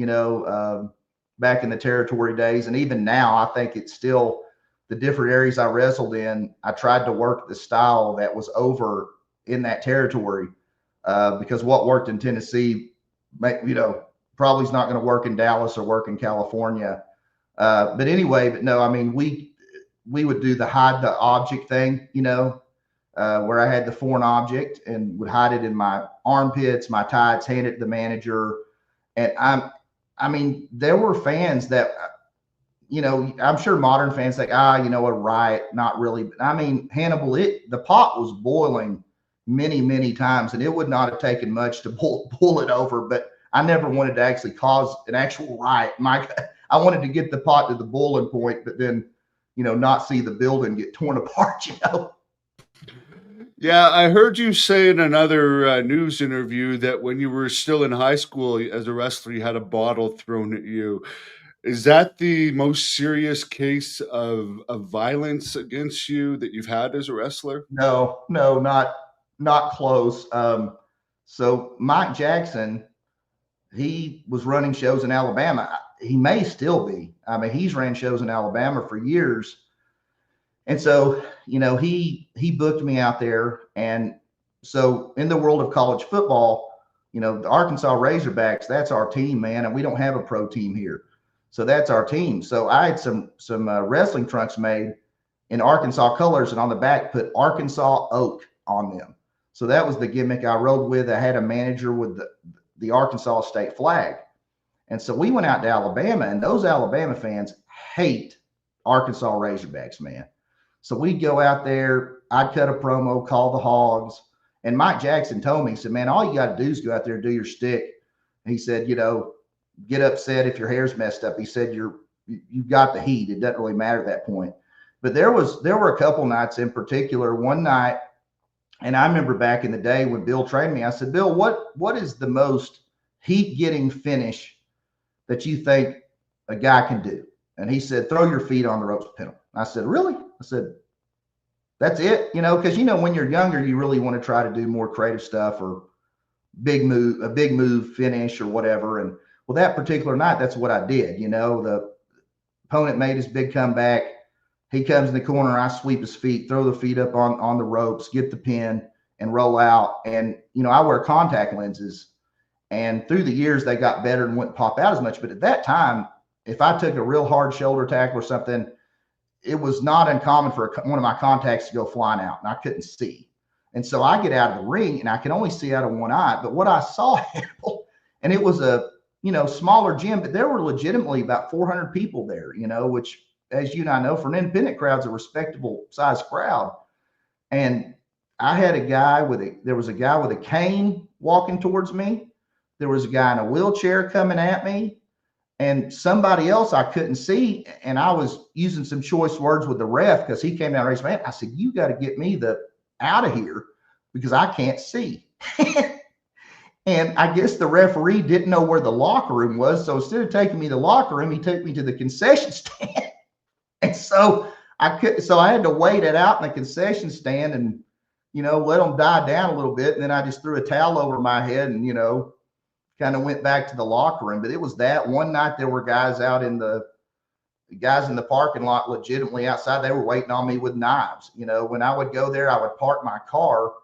back in the territory days. And even now, I think it's still the different areas I wrestled in. I tried to work the style that was over in that territory, because what worked in Tennessee, probably is not going to work in Dallas or work in California. But anyway, but no, I mean, we would do the hide the object thing, where I had the foreign object and would hide it in my armpits, my tights, hand it to the manager. And I mean, there were fans that, I'm sure modern fans think, a riot, not really. But I mean, Hannibal, the pot was boiling many, many times, and it would not have taken much to pull it over. But I never wanted to actually cause an actual riot. I wanted to get the pot to the boiling point, but then, not see the building get torn apart. Yeah, I heard you say in another news interview that when you were still in high school as a wrestler, you had a bottle thrown at you. Is that the most serious case of violence against you that you've had as a wrestler? No, not close. So Mike Jackson, he was running shows in Alabama. He may still be. I mean, he's ran shows in Alabama for years. And so, he booked me out there. And so in the world of college football, the Arkansas Razorbacks, that's our team, man. And we don't have a pro team here. So that's our team. So I had some wrestling trunks made in Arkansas colors, and on the back put Arkansas Oak on them. So that was the gimmick I rode with. I had a manager with the Arkansas state flag. And so we went out to Alabama, and those Alabama fans hate Arkansas Razorbacks, man. So we'd go out there, I'd cut a promo, call the Hogs. And Mike Jackson told me, he said, man, all you got to do is go out there and do your stick. And he said, get upset if your hair's messed up. He said, you've got the heat. It doesn't really matter at that point. But there were a couple nights in particular. One night, and I remember back in the day when Bill trained me, I said, Bill, what is the most heat-getting finish that you think a guy can do? And he said, throw your feet on the ropes pin him. I said, really? I said, that's it? Because, when you're younger, you really want to try to do more creative stuff or a big move finish or whatever. And well, that particular night, that's what I did. The opponent made his big comeback. He comes in the corner, I sweep his feet, throw the feet up on the ropes, get the pin, and roll out. And, I wear contact lenses. And through the years, they got better and wouldn't pop out as much. But at that time, if I took a real hard shoulder tackle or something, it was not uncommon for one of my contacts to go flying out, and I couldn't see. And so I get out of the ring, and I can only see out of one eye. But what I saw, and it was a smaller gym, but there were legitimately about 400 people there, which, as you and I know, for an independent crowd, is a respectable size crowd. And I had there was a guy with a cane walking towards me. There was a guy in a wheelchair coming at me, and somebody else I couldn't see. And I was using some choice words with the ref because he came down and raised my hand. I said, you got to get me out of here because I can't see. And I guess the referee didn't know where the locker room was. So instead of taking me to the locker room, he took me to the concession stand. And so I had to wait it out in the concession stand and, let them die down a little bit. And then I just threw a towel over my head and, kind of went back to the locker room. But it was that one night there were guys in the parking lot legitimately outside. They were waiting on me with knives. When I would go there, I would park my car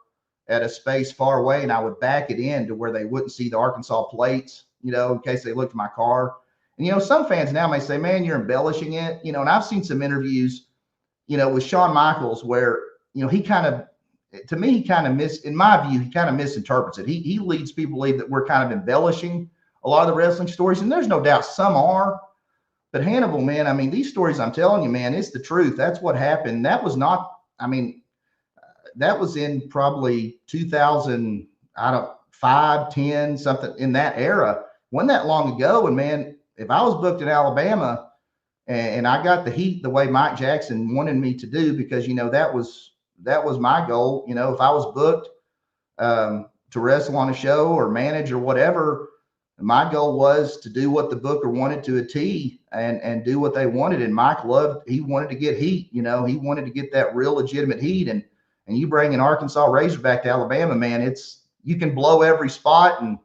at a space far away, and I would back it in to where they wouldn't see the Arkansas plates, in case they looked at my car. And, some fans now may say, man, you're embellishing it. And I've seen some interviews, with Shawn Michaels where, he kind of, to me, in my view, he kind of misinterprets it. He leads people to believe that we're kind of embellishing a lot of the wrestling stories. And there's no doubt some are. But Hannibal, man, I mean, these stories I'm telling you, man, it's the truth. That's what happened. That was not, that was in probably 2000, 5, 10, something in that era. Wasn't that long ago. And man, if I was booked in Alabama and I got the heat the way Mike Jackson wanted me to do, because, that was my goal. If I was booked to wrestle on a show or manage or whatever, my goal was to do what the booker wanted to a T and do what they wanted. And Mike he wanted to get heat. He wanted to get that real legitimate heat. And And you bring an Arkansas Razorback to Alabama, man, you can blow every spot and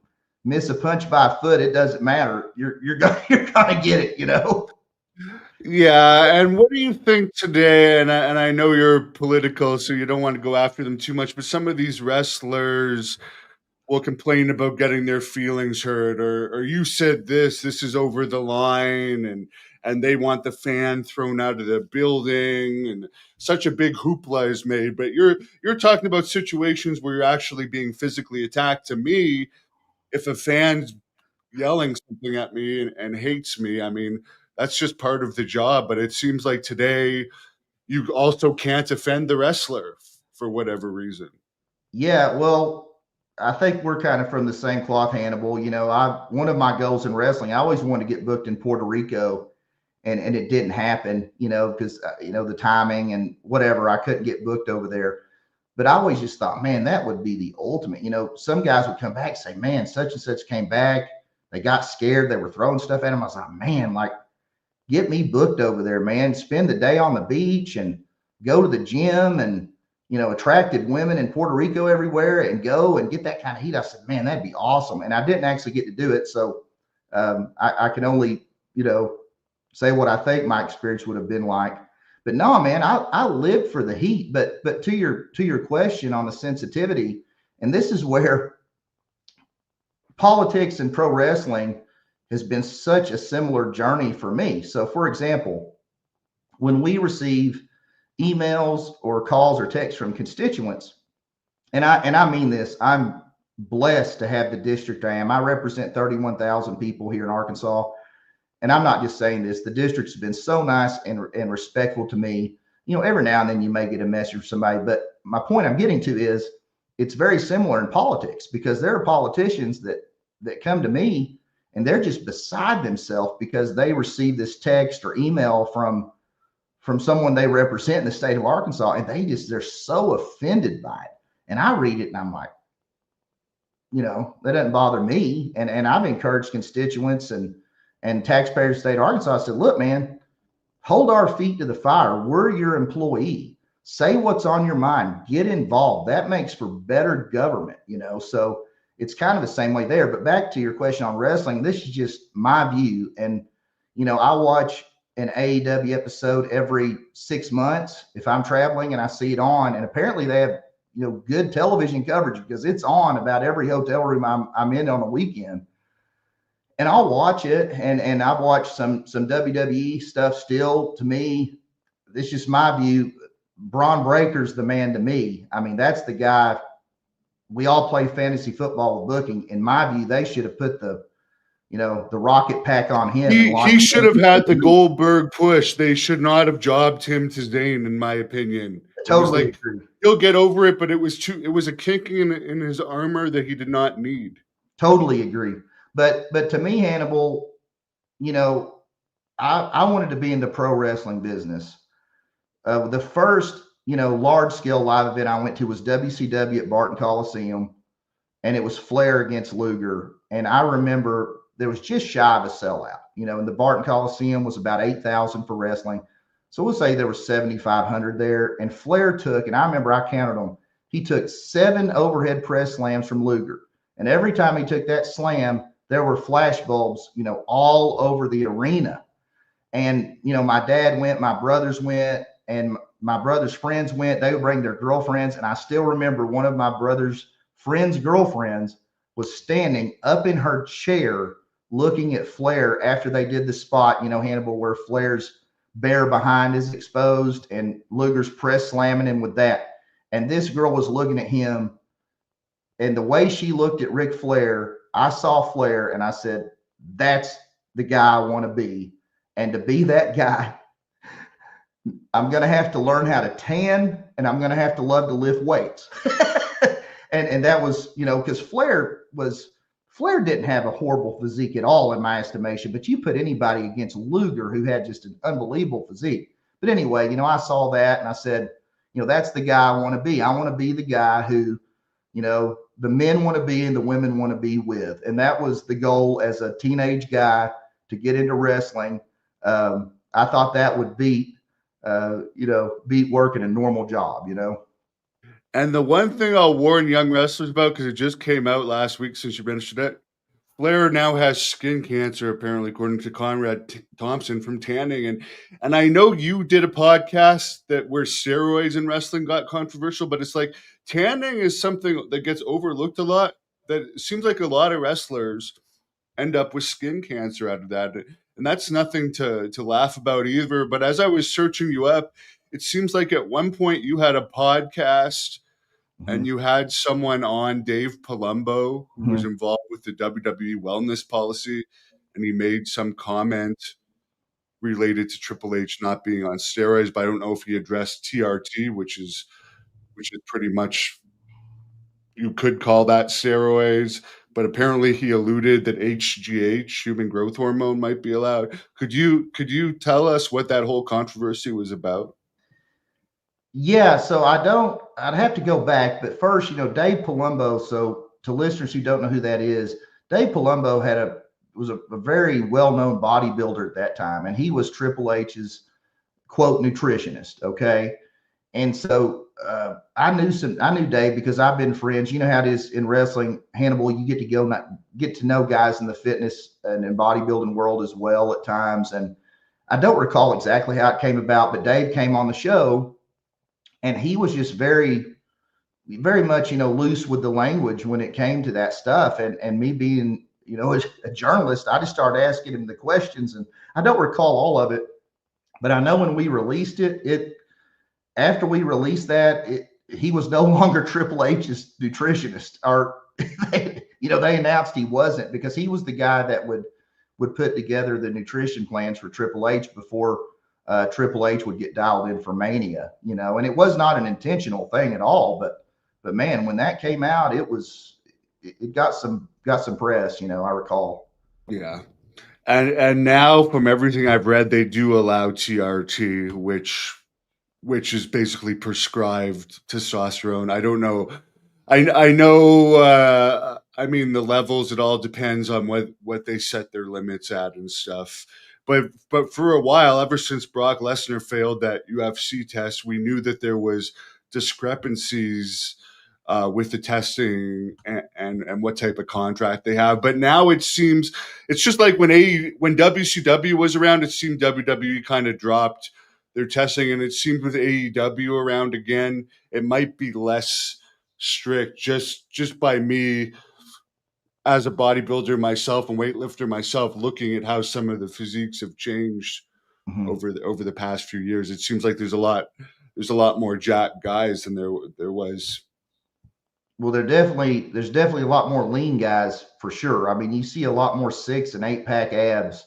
miss a punch by a foot. It doesn't matter. You're gonna get it, you know. Yeah, and what do you think today? And I know you're political, so you don't want to go after them too much. But some of these wrestlers will complain about getting their feelings hurt, or you said this is over the line, and they want the fan thrown out of the building, and such a big hoopla is made. But you're talking about situations where you're actually being physically attacked. To me, if a fan's yelling something at me and hates me, I mean, that's just part of the job. But it seems like today you also can't offend the wrestler for whatever reason. Yeah, well, I think we're kind of from the same cloth, Hannibal. You know, I one of my goals in wrestling, I always wanted to get booked in Puerto Rico, and it didn't happen. You know, because you know the timing and whatever, I couldn't get booked over there. But I always just thought, man, that would be the ultimate. You know, some guys would come back and say, man, such and such came back. They got scared. They were throwing stuff at him. I was like, man, like get me booked over there, man. Spend the day on the beach and go to the gym and, you know, attracted women in Puerto Rico everywhere and go and get that kind of heat. I said, man, that'd be awesome. And I didn't actually get to do it. So I can only, you know, say what I think my experience would have been like. But no, man, I lived for the heat. But to your question on the sensitivity, and this is where politics and pro wrestling has been such a similar journey for me. So, for example, when we receive emails or calls or texts from constituents, and I mean this, I'm blessed to have the district I am. I represent 31,000 people here in Arkansas, and I'm not just saying this. The district's been so nice and respectful to me. You know, every now and then you may get a message from somebody, but my point I'm getting to is it's very similar in politics because there are politicians that come to me and they're just beside themselves because they receive this text or email from someone they represent in the state of Arkansas, and they're so offended by it. And I read it and I'm like, you know, that doesn't bother me. And I've encouraged constituents and taxpayers of the state of Arkansas. I said, look, man, hold our feet to the fire. We're your employee. Say what's on your mind. Get involved. That makes for better government, you know. So it's kind of the same way there. But back to your question on wrestling, this is just my view. And, you know, I watch an AEW episode every 6 months if I'm traveling and I see it on. And apparently they have, you know, good television coverage because it's on about every hotel room I'm in on a weekend. And I'll watch it. And I've watched some WWE stuff still. To me, it's just my view. Braun Breaker's the man to me. I mean, that's the guy. We all play fantasy football with booking. In my view, they should have put the rocket pack on him. He should have had the Goldberg push. They should not have jobbed him to Zayn, in my opinion. Totally like, agree. He'll get over it, but it was a kink in his armor that he did not need. Totally agree. But to me, Hannibal, you know, I wanted to be in the pro wrestling business. The first, you know, large scale live event I went to was WCW at Barton Coliseum, and it was Flair against Luger. And I remember there was just shy of a sellout, you know, and the Barton Coliseum was about 8,000 for wrestling. So we'll say there was 7,500 there. And Flair took, and I remember I counted them, he took 7 overhead press slams from Luger. And every time he took that slam, there were flash bulbs, you know, all over the arena. And, you know, my dad went, my brothers went, and my brother's friends went. They would bring their girlfriends. And I still remember one of my brother's friends' girlfriends was standing up in her chair looking at Flair after they did the spot, you know, Hannibal, where Flair's bare behind is exposed and Luger's press slamming him with that. And this girl was looking at him. And the way she looked at Ric Flair, I saw Flair and I said, that's the guy I want to be. And to be that guy, I'm going to have to learn how to tan and I'm going to have to love to lift weights. and that was, you know, because Flair didn't have a horrible physique at all in my estimation, but you put anybody against Luger who had just an unbelievable physique. But anyway, you know, I saw that and I said, you know, that's the guy I want to be. I want to be the guy who, you know, the men want to be and the women want to be with. And that was the goal as a teenage guy to get into wrestling. I thought that would beat working a normal job, you know? And the one thing I'll warn young wrestlers about, because it just came out last week since you mentioned it, Flair now has skin cancer, apparently, according to Conrad Thompson from tanning. And I know you did a podcast that where steroids in wrestling got controversial, but it's like tanning is something that gets overlooked a lot. That it seems like a lot of wrestlers end up with skin cancer out of that. And that's nothing to laugh about either. But as I was searching you up, it seems like at one point you had a podcast and Mhm. you had someone on, Dave Palumbo, who was Mhm. involved with the WWE wellness policy, and he made some comment related to Triple H not being on steroids, but I don't know if he addressed TRT, which is pretty much, you could call that steroids, but apparently he alluded that HGH, human growth hormone, might be allowed. Could you tell us what that whole controversy was about? Yeah, so I'd have to go back, but first, Dave Palumbo. So to listeners who don't know who that is, Dave Palumbo was a very well-known bodybuilder at that time, and he was Triple H's quote nutritionist. Okay. And so I knew Dave because I've been friends. You know how it is in wrestling, Hannibal. You get to know guys in the fitness and in bodybuilding world as well at times. And I don't recall exactly how it came about, but Dave came on the show, and he was just very much, loose with the language when it came to that stuff. And me being, as a journalist, I just started asking him the questions, and I don't recall all of it, but I know when we released it, after we released that, he was no longer Triple H's nutritionist, or they announced he wasn't, because he was the guy that would put together the nutrition plans for Triple H before Triple H would get dialed in for Mania, and it was not an intentional thing at all. But man, when that came out, it got some press, I recall. Yeah. And now from everything I've read, they do allow TRT, which is basically prescribed testosterone. I don't know. I know. I mean, the levels. It all depends on what they set their limits at and stuff. But for a while, ever since Brock Lesnar failed that UFC test, we knew that there was discrepancies with the testing and what type of contract they have. But now it seems it's just like when WCW was around, it seemed WWE kind of dropped their testing, and it seems with AEW around again, it might be less strict. Just by me as a bodybuilder myself and weightlifter myself, looking at how some of the physiques have changed Mhm. over the past few years, it seems like there's a lot more jacked guys than there was. Well, there's definitely a lot more lean guys for sure. I mean, you see a lot more 6 and 8 pack abs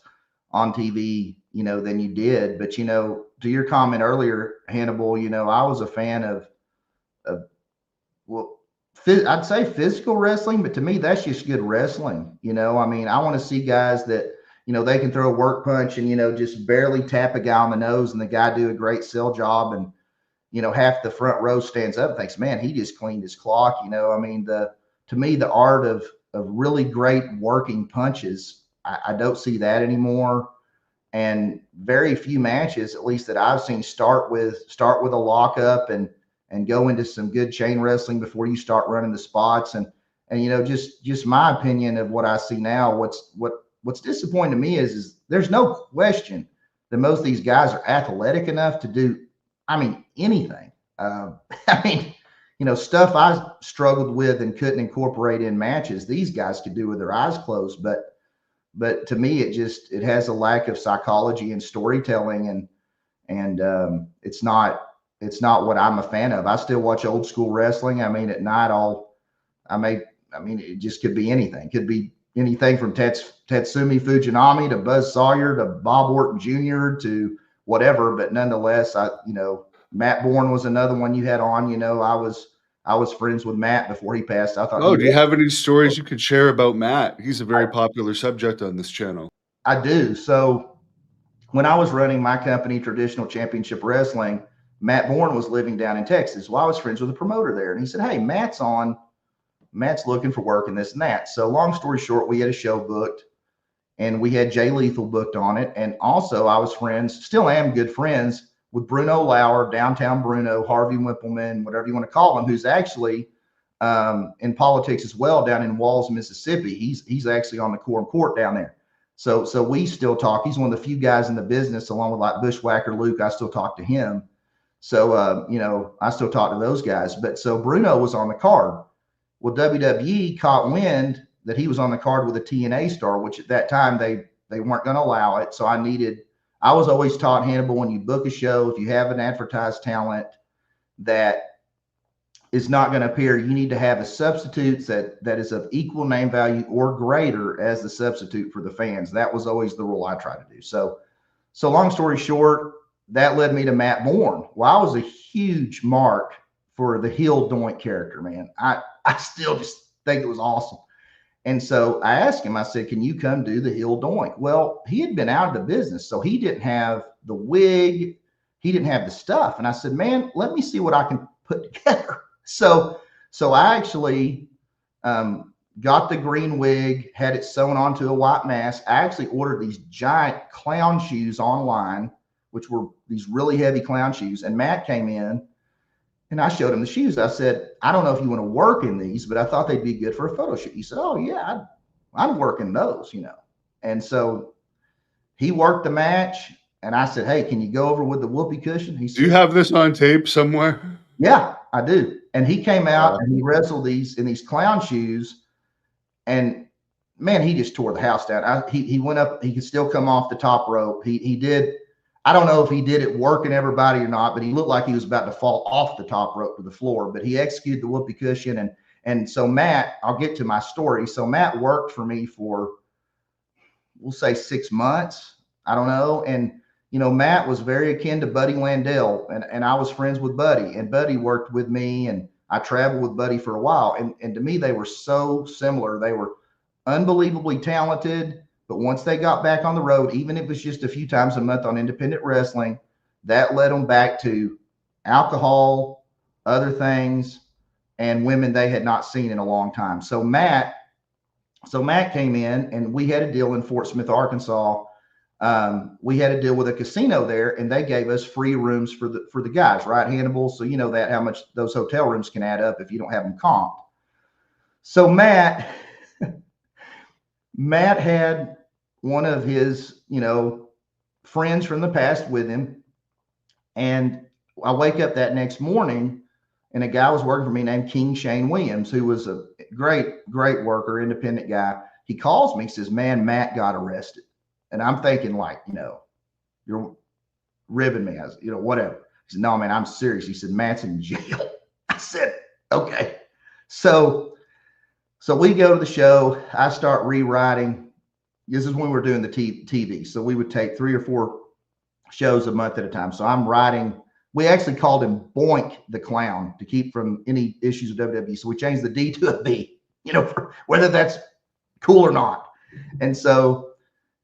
on TV, than you did. But to your comment earlier, Hannibal, I was a fan of well, I'd say physical wrestling, but to me, that's just good wrestling. I mean, I want to see guys that they can throw a work punch and just barely tap a guy on the nose, and the guy do a great sell job, and half the front row stands up and thinks, man, he just cleaned his clock. I mean, to me, the art of really great working punches, I don't see that anymore. And very few matches, at least that I've seen, start with a lockup and go into some good chain wrestling before you start running the spots. And just my opinion of what I see now, what's disappointing to me is there's no question that most of these guys are athletic enough to do, I mean, anything. I mean, stuff I struggled with and couldn't incorporate in matches, these guys could do with their eyes closed. But to me, it has a lack of psychology and storytelling, and it's not what I'm a fan of. I still watch old school wrestling. I mean, at night, I mean, it just could be anything. Could be anything from Tatsumi Fujinami to Buzz Sawyer to Bob Orton Jr. to whatever. But nonetheless, Matt Bourne was another one you had on. I was friends with Matt before he passed. I thought he Oh, do you was. have any stories you could share about Matt? He's a very popular subject on this channel. I do. So when I was running my company, Traditional Championship Wrestling, Matt Bourne was living down in Texas. Well, I was friends with a promoter there, and he said, "Hey, Matt's looking for work and this and that." So long story short, we had a show booked, and we had Jay Lethal booked on it. And also I was still am good friends with Bruno Lawler, downtown Bruno, Harvey Wippleman, whatever you want to call him, who's actually in politics as well down in Walls, Mississippi. He's actually on the quorum court down there. So we still talk. He's one of the few guys in the business, along with like Bushwhacker Luke. I still talk to him. So, I still talk to those guys. But so Bruno was on the card. Well, WWE caught wind that he was on the card with a TNA star, which at that time they weren't going to allow it. So I was always taught, Hannibal, when you book a show, if you have an advertised talent that is not going to appear, you need to have a substitute that is of equal name value or greater as the substitute for the fans. That was always the rule I tried to do. So long story short, that led me to Matt Bourne. Well, I was a huge mark for the heel Doink character, man. I still just think it was awesome. And so I asked him, I said, can you come do the heel Doink? Well, he had been out of the business, so he didn't have the wig. He didn't have the stuff. And I said, man, let me see what I can put together. So I actually got the green wig, had it sewn onto a white mask. I actually ordered these giant clown shoes online, which were these really heavy clown shoes. And Matt came in and I showed him the shoes. I said, I don't know if you want to work in these, but I thought they'd be good for a photo shoot. He said, oh yeah, I'd work in those, And so he worked the match. And I said, hey, can you go over with the whoopee cushion? He said, do you have this on tape somewhere? Yeah, I do. And he came out and he wrestled in these clown shoes. And man, he just tore the house down. He went up, he could still come off the top rope. He did. I don't know if he did it working everybody or not, but he looked like he was about to fall off the top rope to the floor. But he executed the whoopee cushion. And so Matt, I'll get to my story. So Matt worked for me for, we'll say 6 months. I don't know. And Matt was very akin to Buddy Landell, and I was friends with Buddy, and Buddy worked with me, and I traveled with Buddy for a while. And to me, they were so similar. They were unbelievably talented, but once they got back on the road, even if it was just a few times a month on independent wrestling, that led them back to alcohol, other things, and women they had not seen in a long time. So Matt came in, and we had a deal in Fort Smith, Arkansas. We had to deal with a casino there, and they gave us free rooms for the guys, right, Hannibal? So you know that how much those hotel rooms can add up if you don't have them comped. So Matt had one of his, friends from the past with him, and I wake up that next morning, and a guy was working for me named King Shane Williams, who was a great worker, independent guy. He calls me, says, man, Matt got arrested. And I'm thinking like, you're ribbing me. I was, whatever. He said, no, man, I'm serious. He said, Matt's in jail. I said, okay. So we go to the show. I start rewriting. This is when we're doing the TV. So we would take 3 or 4 shows a month at a time. So I'm writing. We actually called him Boink the Clown to keep from any issues with WWE. So we changed the D to a B, for whether that's cool or not. And so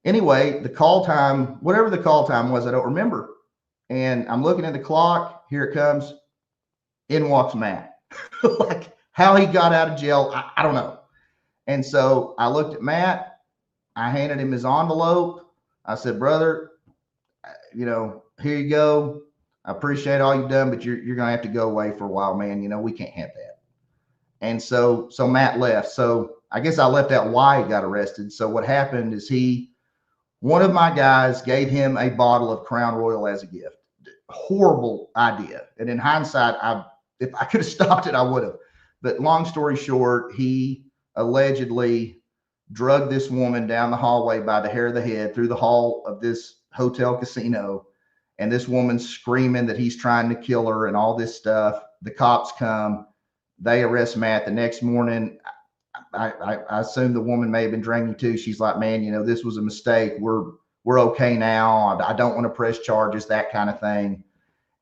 anyway, the call time, whatever the call time was, I don't remember. And I'm looking at the clock. Here it comes. In walks Matt. Like how he got out of jail, I don't know. And so I looked at Matt. I handed him his envelope. I said, brother, here you go. I appreciate all you've done, but you're going to have to go away for a while, man. We can't have that. And so Matt left. So I guess I left out why he got arrested. So what happened is one of my guys gave him a bottle of Crown Royal as a gift. Horrible idea. And in hindsight, if I could have stopped it, I would have. But long story short, he allegedly drugged this woman down the hallway by the hair of the head through the hall of this hotel casino. And this woman's screaming that he's trying to kill her and all this stuff. The cops come. They arrest Matt. The next morning, I assume the woman may have been drinking too. She's like, man, this was a mistake. We're okay now. I don't want to press charges, that kind of thing.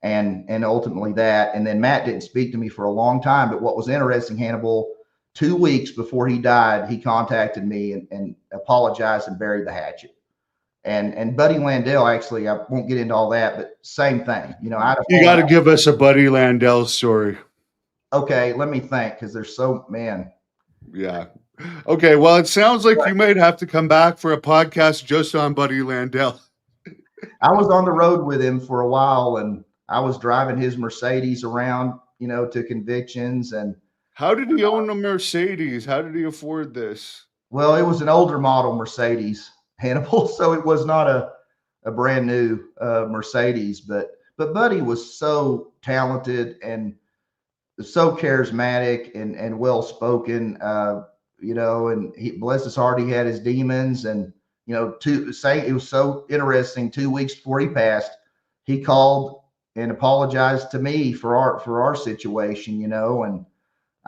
And ultimately that. And then Matt didn't speak to me for a long time. But what was interesting, Hannibal, 2 weeks before he died, he contacted me and apologized and buried the hatchet. And Buddy Landell, actually, I won't get into all that, but same thing. You got to give us a Buddy Landell story. Okay, let me think, because there's man. Yeah. Okay, well, it sounds like you might have to come back for a podcast just on Buddy Landell. I was on the road with him for a while, and I was driving his Mercedes around, to conventions. And How did he own a Mercedes? How did he afford this? well, it was an older model Mercedes, Hannibal, so it was not a brand new Mercedes. But Buddy was so talented and so charismatic and well spoken. And he, bless his heart, he had his demons. And to say, it was so interesting. 2 weeks before he passed, he called and apologized to me for our situation. And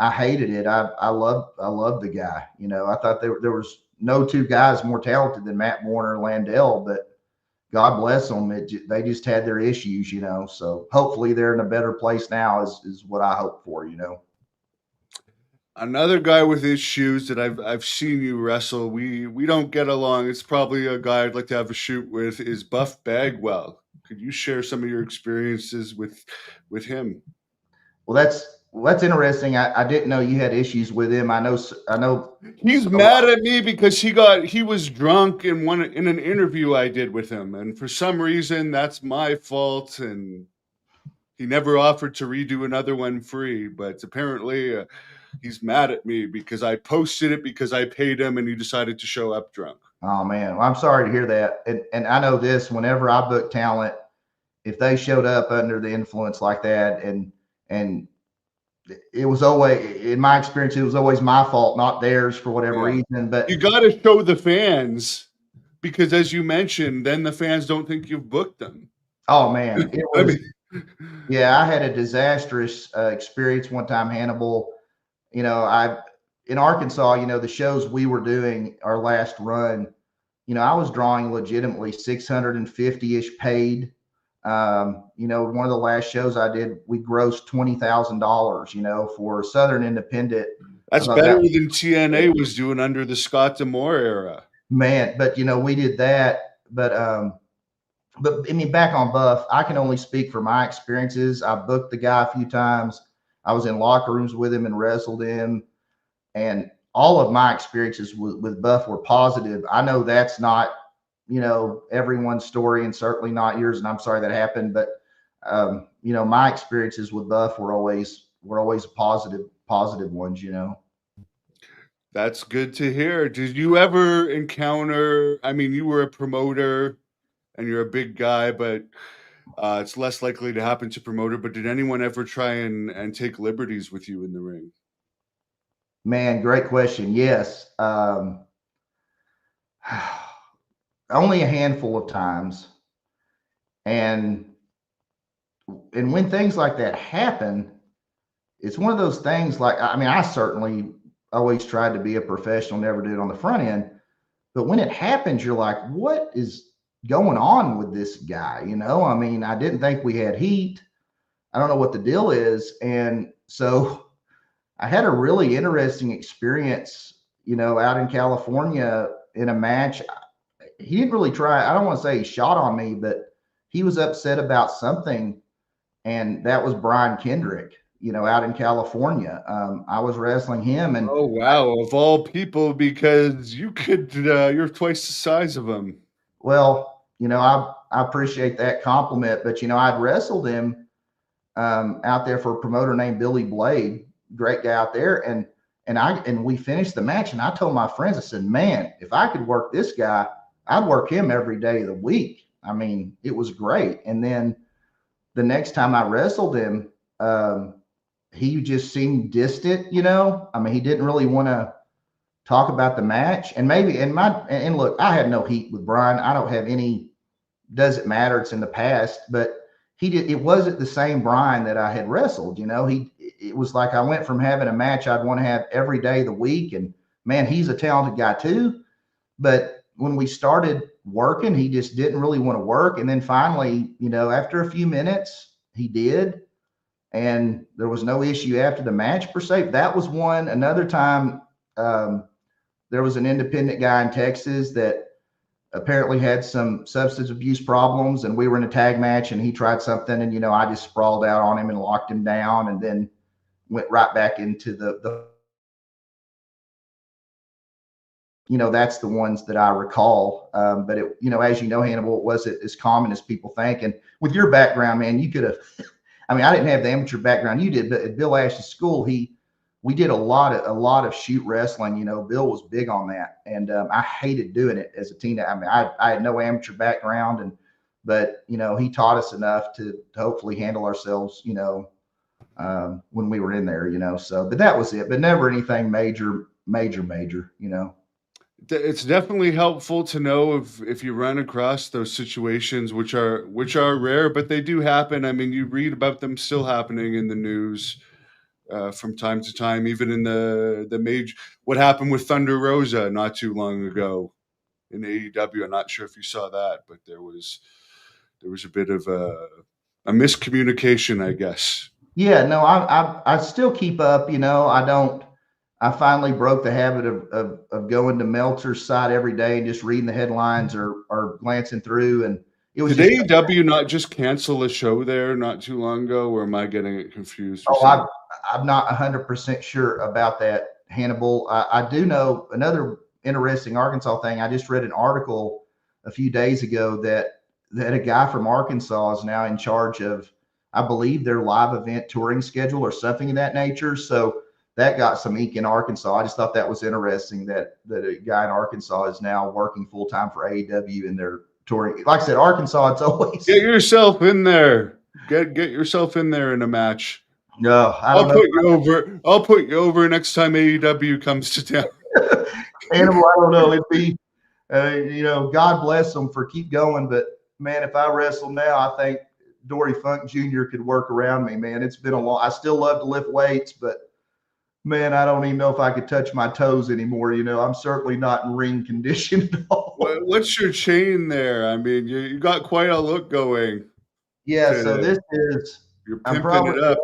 I hated it. I loved the guy. I thought there was no two guys more talented than Matt Warner and Landell, but God bless them. They just had their issues. So hopefully they're in a better place now. Is what I hope for. Another guy with issues that I've seen you wrestle. We don't get along. It's probably a guy I'd like to have a shoot with. Is Buff Bagwell? Could you share some of your experiences with him? Well, that's interesting. I didn't know you had issues with him. I know. He's mad at me because he was drunk in an interview I did with him, and for some reason that's my fault, and he never offered to redo another one free. But apparently he's mad at me because I posted it because I paid him, and he decided to show up drunk. Oh man, well, I'm sorry to hear that. And I know this. Whenever I book talent, if they showed up under the influence like that, and it was always, in my experience, it was always my fault, not theirs for whatever reason. But you got to show the fans, because as you mentioned, then the fans don't think you've booked them. Oh man, it was. Yeah, I had a disastrous experience one time, Hannibal. In Arkansas, the shows we were doing our last run, I was drawing legitimately 650-ish paid. One of the last shows I did, we grossed $20,000, for Southern Independent. That's better than TNA was doing under the Scott D'Amore era. Man, but we did that. But I mean, back on Buff, I can only speak for my experiences. I booked the guy a few times. I was in locker rooms with him and wrestled him. And all of my experiences with Buff were positive. I know that's not, everyone's story, and certainly not yours. And I'm sorry that happened. But, my experiences with Buff were always positive ones. That's good to hear. Did you ever encounter, I mean, you were a promoter and you're a big guy, but it's less likely to happen to promoter. But did anyone ever try and take liberties with you in the ring? Man, great question. Yes. Only a handful of times. And when things like that happen, it's one of those things, like, I mean, I certainly always tried to be a professional, never did on the front end. But when it happens, you're like, what is going on with this guy? I mean, I didn't think we had heat. I don't know what the deal is. And so I had a really interesting experience, out in California in a match. He didn't really try. I don't want to say he shot on me, but he was upset about something. And that was Brian Kendrick, out in California. I was wrestling him. And oh, wow. Of all people, because you're twice the size of him. Well, I appreciate that compliment, but I'd wrestled him out there for a promoter named Billy Blade, great guy out there, and we finished the match, and I told my friends, I said, man, if I could work this guy, I'd work him every day of the week. I mean, it was great. And then the next time I wrestled him, he just seemed distant. I mean, he didn't really want to talk about the match. And look, I had no heat with Brian. I don't have any, doesn't matter. It's in the past, but it wasn't the same Brian that I had wrestled. It was like I went from having a match I'd want to have every day of the week. And man, he's a talented guy too. But when we started working, he just didn't really want to work. And then finally, after a few minutes, he did. And there was no issue after the match per se. That was one. Another time, there was an independent guy in Texas that apparently had some substance abuse problems, and we were in a tag match, and he tried something, and I just sprawled out on him and locked him down, and then went right back into the that's the ones that I recall. But it, as you know, Hannibal, it wasn't as common as people think. And with your background, man, you could have. I mean, I didn't have the amateur background you did, but at Bill Ash's school, we did a lot of shoot wrestling. Bill was big on that, and I hated doing it as a teenager. I mean, I had no amateur background, but he taught us enough to hopefully handle ourselves, when we were in there, So, but that was it. But never anything major. It's definitely helpful to know if you run across those situations, which are rare, but they do happen. I mean, you read about them still happening in the news from time to time, even in the major. What happened with Thunder Rosa not too long ago in AEW? I'm not sure if you saw that, but there was a bit of a miscommunication, I guess. Yeah, no, I still keep up. I don't. I finally broke the habit of going to Meltzer's site every day and just reading the headlines or glancing through. And it was Did AEW not just cancel a show there not too long ago, or am I getting it confused? I'm not 100% sure about that, Hannibal. I do know another interesting Arkansas thing. I just read an article a few days ago that a guy from Arkansas is now in charge of, I believe, their live event touring schedule or something of that nature. So that got some ink in Arkansas. I just thought that was interesting that a guy in Arkansas is now working full time for AEW in their touring. Like I said, Arkansas, it's always get yourself in there. Get yourself in there in a match. No, I'll put you over. I'll put you over next time AEW comes to town. Animal, I don't know. It'd be, God bless them for keep going. But man, if I wrestle now, I think Dory Funk Jr. could work around me. Man, it's been a long. I still love to lift weights, but man, I don't even know if I could touch my toes anymore. I'm certainly not in ring condition at all. What's your chain there? I mean, you got quite a look going. Yeah, so this is. You're pimping it up.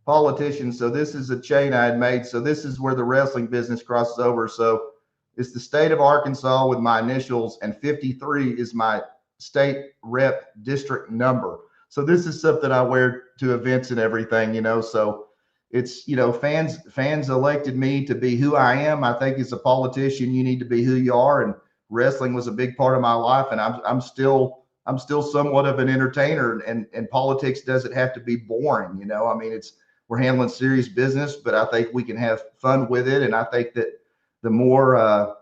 Politician, so this is a chain I had made. So this is where the wrestling business crosses over. So it's the state of Arkansas with my initials, and 53 is my state rep district number. So this is something I wear to events and everything, So it's, fans elected me to be who I am. I think as a politician, you need to be who you are, and wrestling was a big part of my life, and I'm still somewhat of an entertainer, and politics doesn't have to be boring. I mean, we're handling serious business, but I think we can have fun with it. And I think that the more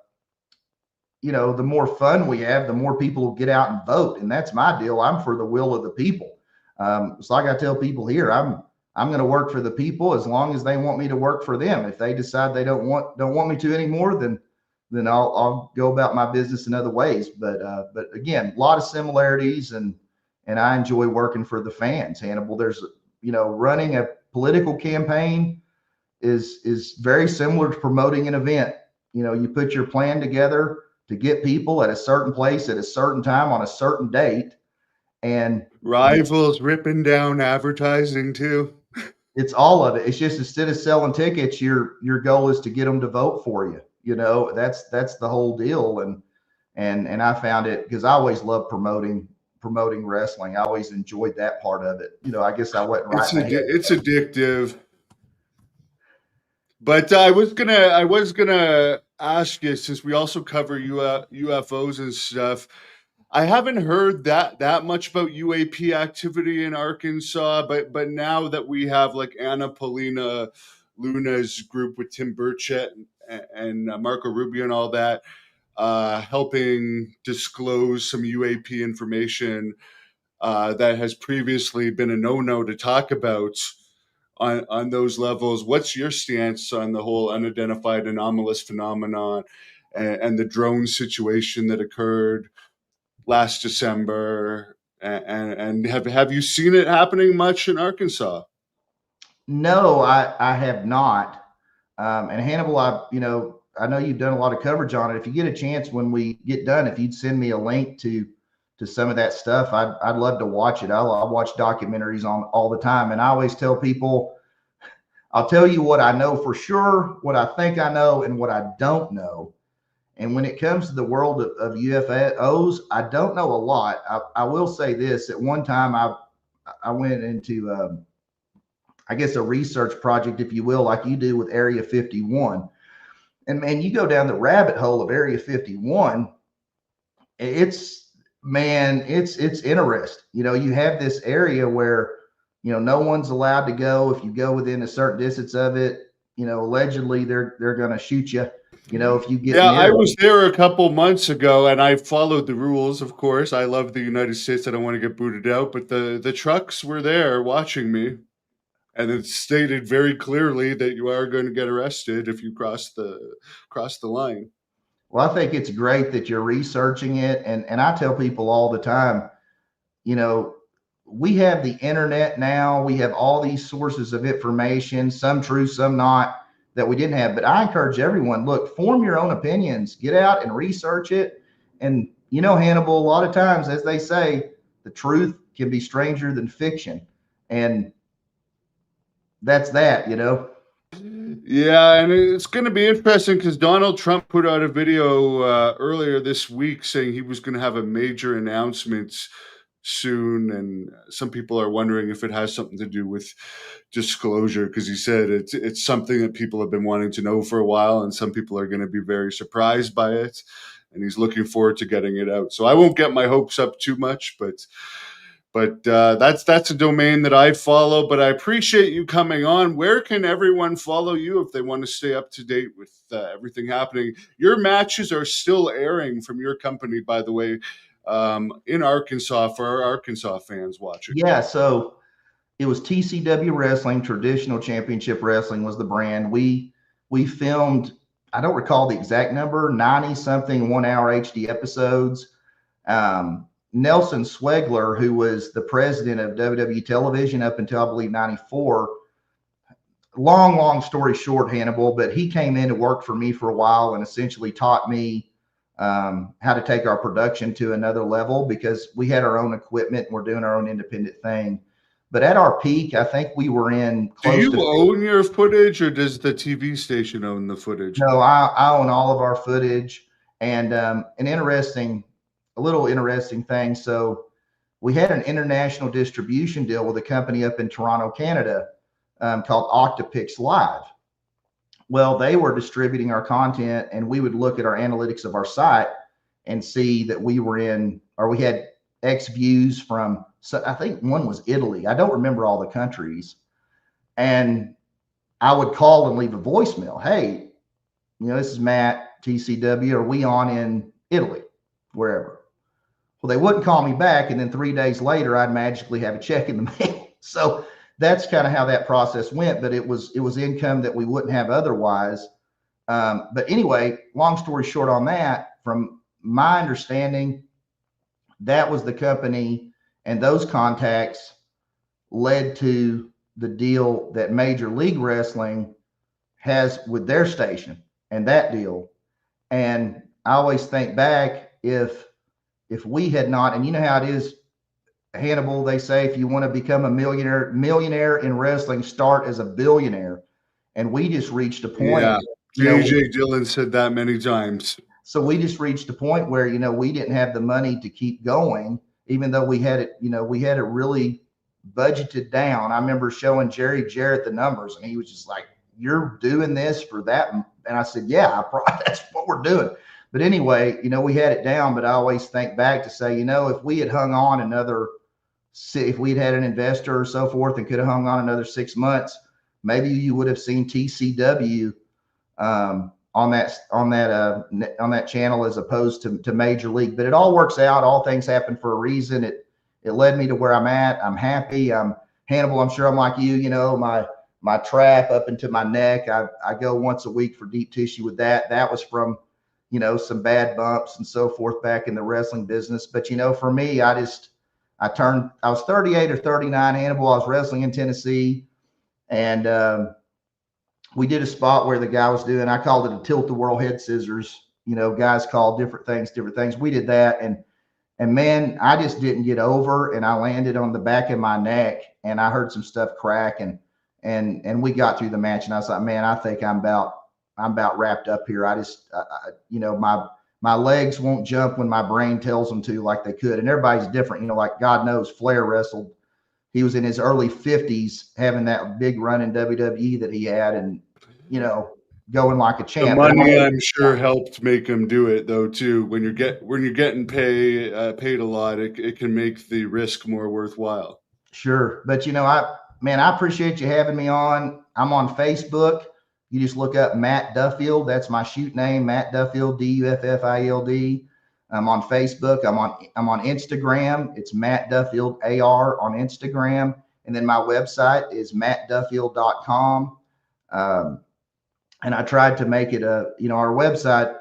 fun we have, the more people will get out and vote. And that's my deal. I'm for the will of the people. It's like I tell people here, I'm going to work for the people as long as they want me to work for them. If they decide they don't want me to anymore, then I'll go about my business in other ways. But again, a lot of similarities, and I enjoy working for the fans, Hannibal. There's, running a political campaign is very similar to promoting an event. You put your plan together to get people at a certain place at a certain time on a certain date, and rivals ripping down advertising too. It's all of it. It's just, instead of selling tickets, your goal is to get them to vote for you. That's the whole deal. And I found it, because I always loved promoting wrestling. I always enjoyed that part of it. I guess I wasn't right. It's addictive. But I was gonna ask you, since we also cover UFOs and stuff, I haven't heard that much about UAP activity in Arkansas. But now that we have like Anna Paulina Luna's group with Tim Burchett and Marco Rubio and all that, helping disclose some UAP information that has previously been a no-no to talk about on those levels. What's your stance on the whole unidentified anomalous phenomenon and the drone situation that occurred last December? And have you seen it happening much in Arkansas? No, I have not. And Hannibal, I know you've done a lot of coverage on it. If you get a chance when we get done, if you'd send me a link to some of that stuff, I'd love to watch it. I watch documentaries on all the time, and I always tell people, I'll tell you what I know for sure, what I think I know, and what I don't know. And when it comes to the world of UFOs, I don't know a lot. I will say this: at one time, I went into I guess a research project, if you will, like you do with Area 51. And man, you go down the rabbit hole of Area 51, it's it's interesting. You have this area where, no one's allowed to go. If you go within a certain distance of it, allegedly they're going to shoot you, if you get Yeah, near I them. was there a couple months ago, and I followed the rules, of course. I love the United States. I don't want to get booted out, but the trucks were there watching me, and it stated very clearly that you are going to get arrested if you cross the line. Well, I think it's great that you're researching it. And I tell people all the time, you know, we have the internet now. We have all these sources of information, some true, some not, that we didn't have. But I encourage everyone, look, form your own opinions, get out and research it. And, Hannibal, a lot of times, as they say, the truth can be stranger than fiction. And that's that. Yeah, and it's going to be interesting because Donald Trump put out a video earlier this week saying he was going to have a major announcement soon, and some people are wondering if it has something to do with disclosure, because he said it's something that people have been wanting to know for a while, and some people are going to be very surprised by it, and he's looking forward to getting it out. So I won't get my hopes up too much, but that's a domain that I follow. But I appreciate you coming on. Where can everyone follow you if they want to stay up to date with everything happening? Your matches are still airing from your company, by the way, in Arkansas, for our Arkansas fans watching. Yeah. So it was TCW Wrestling, Traditional Championship Wrestling was the brand. We filmed, I don't recall the exact number, 90 something 1 hour HD episodes. Nelson Swegler, who was the president of WWE Television up until I believe 94, long story short, Hannibal, but he came in to work for me for a while and essentially taught me how to take our production to another level, because we had our own equipment and we're doing our own independent thing. But at our peak, I think we were in Do close you to. own your footage, or does the TV station own the footage? No, I own all of our footage. And a little interesting thing. So we had an international distribution deal with a company up in Toronto, Canada, called Octopix Live. Well, they were distributing our content, and we would look at our analytics of our site and see that we had X views from, so I think one was Italy. I don't remember all the countries. And I would call and leave a voicemail. Hey, this is Matt, TCW. Are we on in Italy? Wherever. Well, they wouldn't call me back. And then 3 days later, I'd magically have a check in the mail. So that's kind of how that process went. But it was income that we wouldn't have otherwise. But anyway, long story short on that, from my understanding, that was the company, and those contacts led to the deal that Major League Wrestling has with their station and that deal. And I always think back, if we had not, and you know how it is, Hannibal, they say if you want to become a millionaire in wrestling, start as a billionaire. And we just reached a point. Yeah, JJ Dillon said that many times. So we just reached a point where, we didn't have the money to keep going, even though we had it, we had it really budgeted down. I remember showing Jerry Jarrett the numbers, and he was just like, "You're doing this for that?" And I said, "Yeah, that's what we're doing." But anyway, we had it down. But I always think back to say, if we had hung on if we'd had an investor or so forth and could have hung on another 6 months, maybe you would have seen TCW on that channel as opposed to Major League. But it all works out. All things happen for a reason. It led me to where I'm at. I'm happy. Hannibal, I'm sure I'm like you, my trap up into my neck. I go once a week for deep tissue with that. That was from, some bad bumps and so forth back in the wrestling business. But, for me, I was 38 or 39, Hannibal. I was wrestling in Tennessee, and we did a spot where the guy was doing, I called it a tilt-the-world head scissors. Guys call different things. We did that. And man, I just didn't get over, and I landed on the back of my neck, and I heard some stuff crack, and we got through the match. And I was like, man, I think I'm about wrapped up here. My legs won't jump when my brain tells them to, like they could. And everybody's different. Like God knows, Flair wrestled. He was in his early 50s having that big run in WWE that he had. And, going like a The champ. And money, I'm sure, helped make him do it though too. When you're getting paid a lot, it can make the risk more worthwhile. sure. But I appreciate you having me on. I'm on Facebook. You just look up Matt Duffield. That's my shoot name, Matt Duffield, Duffield. I'm on Facebook. I'm on Instagram. It's Matt Duffield AR on Instagram. And then my website is mattduffield.com. And I tried to make it our website,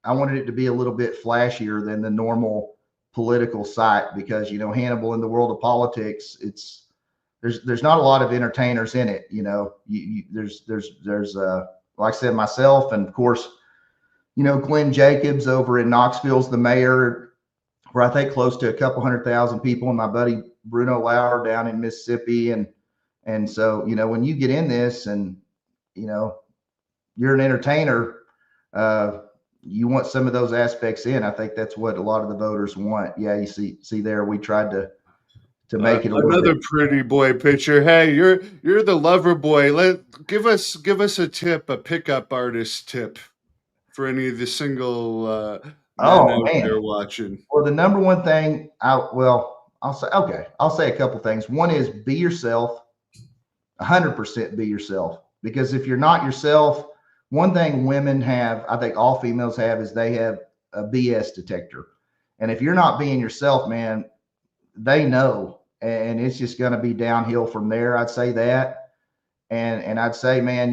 I wanted it to be a little bit flashier than the normal political site because, Hannibal, in the world of politics, there's not a lot of entertainers in it. There's like I said, myself, and of course, Glenn Jacobs over in Knoxville's the mayor, where I think close to a couple 100,000 people, and my buddy Bruno Lawler down in Mississippi. And so, when you get in this and, you're an entertainer, you want some of those aspects in. I think that's what a lot of the voters want. Yeah, you see there, we tried to make it another pretty boy picture. Hey, you're the lover boy. Give us a tip, a pickup artist tip for any of the single men out there watching. Well, the number one thing I'll say a couple things. One is be yourself, 100% be yourself. Because if you're not yourself, one thing women have, I think all females have, is they have a BS detector. And if you're not being yourself, man, they know, and it's just going to be downhill from there. I'd say that. And I'd say, man,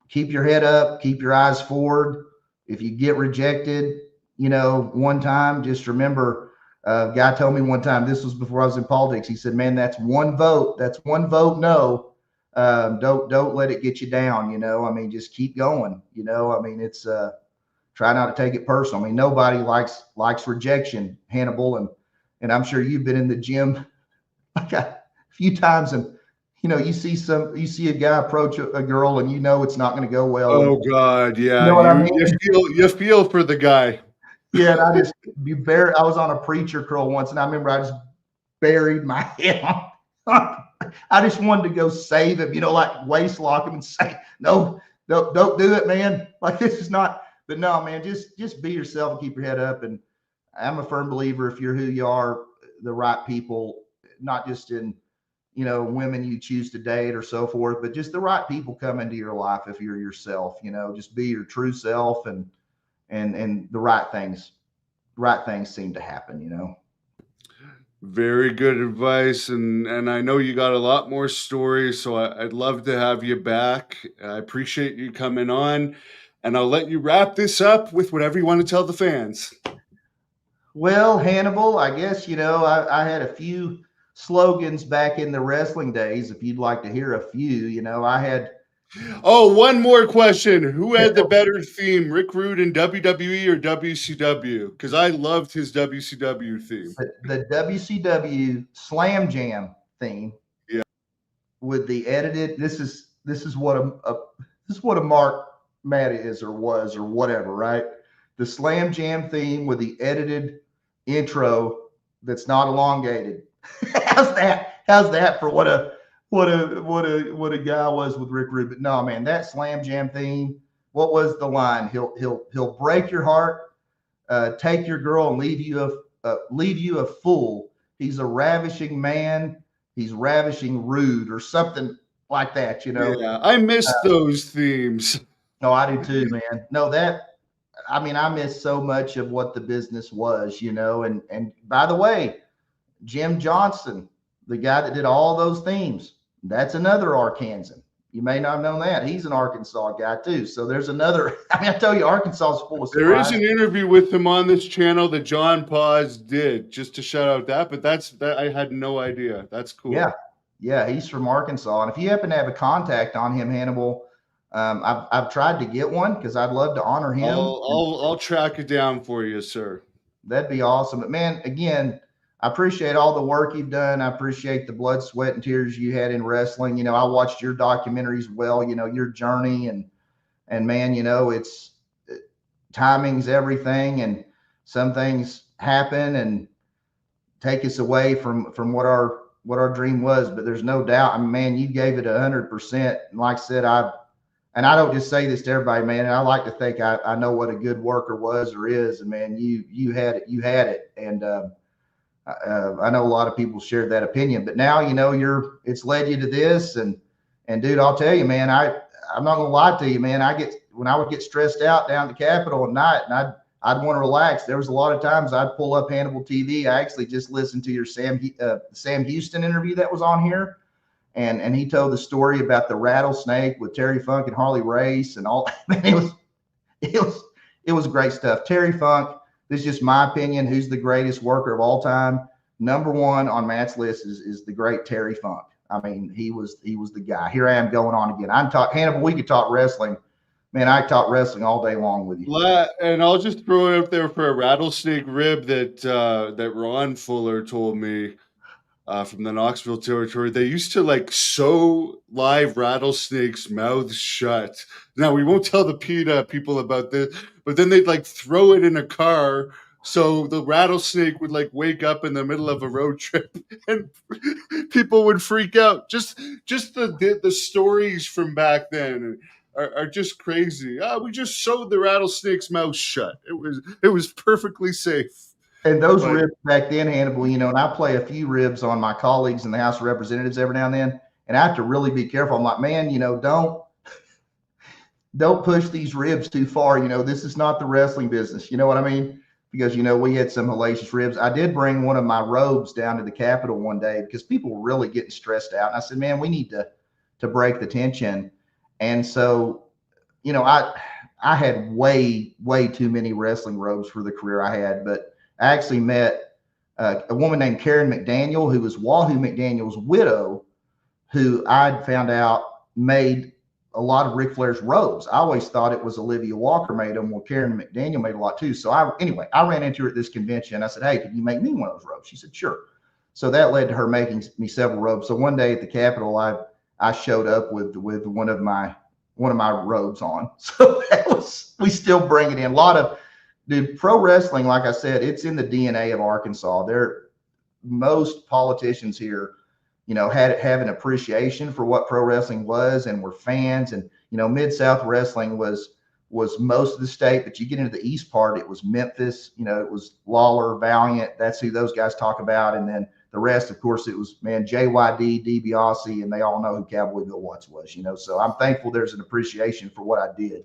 keep your head up, keep your eyes forward. If you get rejected, one time, just remember, a guy told me one time, this was before I was in politics. He said, man, that's one vote. That's one vote. No. Don't let it get you down. Just keep going. It's try not to take it personal. Nobody likes rejection, Hannibal, and I'm sure you've been in the gym like a few times, and you see a guy approach a girl, and it's not going to go well. Oh God, yeah. You feel for the guy. Yeah, and I was on a preacher curl once, and I remember I just buried my head on. I just wanted to go save him, like waist lock him and say, no, don't do it, man. Like, this is not, but no, man, just be yourself and keep your head up. And I'm a firm believer, if you're who you are, the right people, not just in, women you choose to date or so forth, but just the right people come into your life. If you're yourself, just be your true self, and the right things seem to happen, Very good advice, and I know you got a lot more stories, so I'd love to have you back. I appreciate you coming on, and I'll let you wrap this up with whatever you want to tell the fans. Well, Hannibal, I guess, I had a few slogans back in the wrestling days. If you'd like to hear a few, I had. Oh, one more question. Who had the better theme, Rick Rude in WWE or WCW? Because I loved his WCW theme. The WCW Slam Jam theme. Yeah. With the edited, this is what a Mark Matt is or was or whatever, right? The Slam Jam theme with the edited intro that's not elongated. How's that for what a guy was with Rick Rude? But no, man, that Slam Jam theme. What was the line? He'll break your heart, take your girl, and leave you a fool. He's a ravishing man. He's ravishing rude, or something like that. Yeah, I missed those themes. No, I do too, man. No, I miss so much of what the business was, and by the way, Jim Johnson, the guy that did all those themes, that's another Arkansan. You may not have known that. He's an Arkansas guy too. So there's another. I tell you, Arkansas is full of surprise. There is an interview with him on this channel that John Paz did, just to shout out that. But that I had no idea. That's cool. Yeah, he's from Arkansas. And if you happen to have a contact on him, Hannibal, I've tried to get one because I'd love to honor him. I'll track it down for you, sir. That'd be awesome. But man, again, I appreciate all the work you've done. I appreciate the blood, sweat, and tears you had in wrestling. I watched your documentaries, your journey, and man, it's timing's everything, and some things happen and take us away from what our dream was. But there's no doubt, man, you gave it 100%. And like I said, and I don't just say this to everybody, man. I like to think I know what a good worker was or is, and man, you had it, and I know a lot of people shared that opinion, but now it's led you to this, and dude, I'll tell you, man, I'm not gonna lie to you, man. When I would get stressed out down at the Capitol at night, and I'd want to relax. There was a lot of times I'd pull up Hannibal TV. I actually just listened to your Sam Houston interview that was on here. And he told the story about the rattlesnake with Terry Funk and Harley Race and all. Man, it was great stuff. Terry Funk, this is just my opinion, who's the greatest worker of all time. Number one on Matt's list is the great Terry Funk. I mean, he was the guy. Here I am going on again. Hannibal, we could talk wrestling. Man, I talk wrestling all day long with you. And I'll just throw it up there for a rattlesnake rib that Ron Fuller told me. From the Knoxville territory, they used to like sew live rattlesnakes' mouths shut. Now we won't tell the PETA people about this, but then they'd like throw it in a car so the rattlesnake would like wake up in the middle of a road trip and people would freak out. Just the stories from back then are just crazy. We just sewed the rattlesnake's mouth shut. It was perfectly safe. And those ribs back then, Hannibal, and I play a few ribs on my colleagues in the House of Representatives every now and then, and I have to really be careful. I'm like, man, don't push these ribs too far. This is not the wrestling business. You know what I mean? Because, we had some hellacious ribs. I did bring one of my robes down to the Capitol one day because people were really getting stressed out. And I said, man, we need to break the tension. And so, I had way, way too many wrestling robes for the career I had, but I actually met a woman named Karen McDaniel, who was Wahoo McDaniel's widow, who I'd found out made a lot of Ric Flair's robes. I always thought it was Olivia Walker made them. Well, Karen McDaniel made a lot too. So I ran into her at this convention. I said, hey, can you make me one of those robes? She said, sure. So that led to her making me several robes. So one day at the Capitol, I showed up with one of my robes on. So we still bring it in. A lot of, dude, pro wrestling, like I said, it's in the DNA of Arkansas. Most politicians here, have an appreciation for what pro wrestling was and were fans. And, Mid-South wrestling was most of the state, but you get into the East part, it was Memphis, it was Lawler, Valiant. That's who those guys talk about. And then the rest, of course, it was, man, JYD, DiBiase, and they all know who Cowboy Bill Watts was, So I'm thankful there's an appreciation for what I did,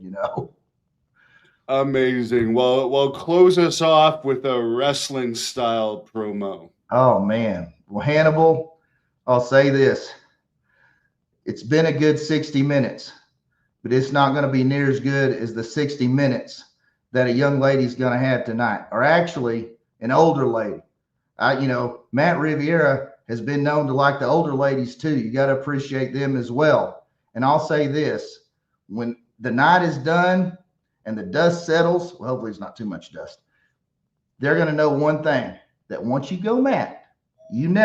Amazing. Well, close us off with a wrestling style promo. Oh man. Well, Hannibal, I'll say this. It's been a good 60 minutes, but it's not going to be near as good as the 60 minutes that a young lady's going to have tonight, or actually an older lady. Matt Riviera has been known to like the older ladies too. You got to appreciate them as well. And I'll say this, when the night is done, and the dust settles, well, hopefully it's not too much dust, they're going to know one thing, that once you go Matt, you never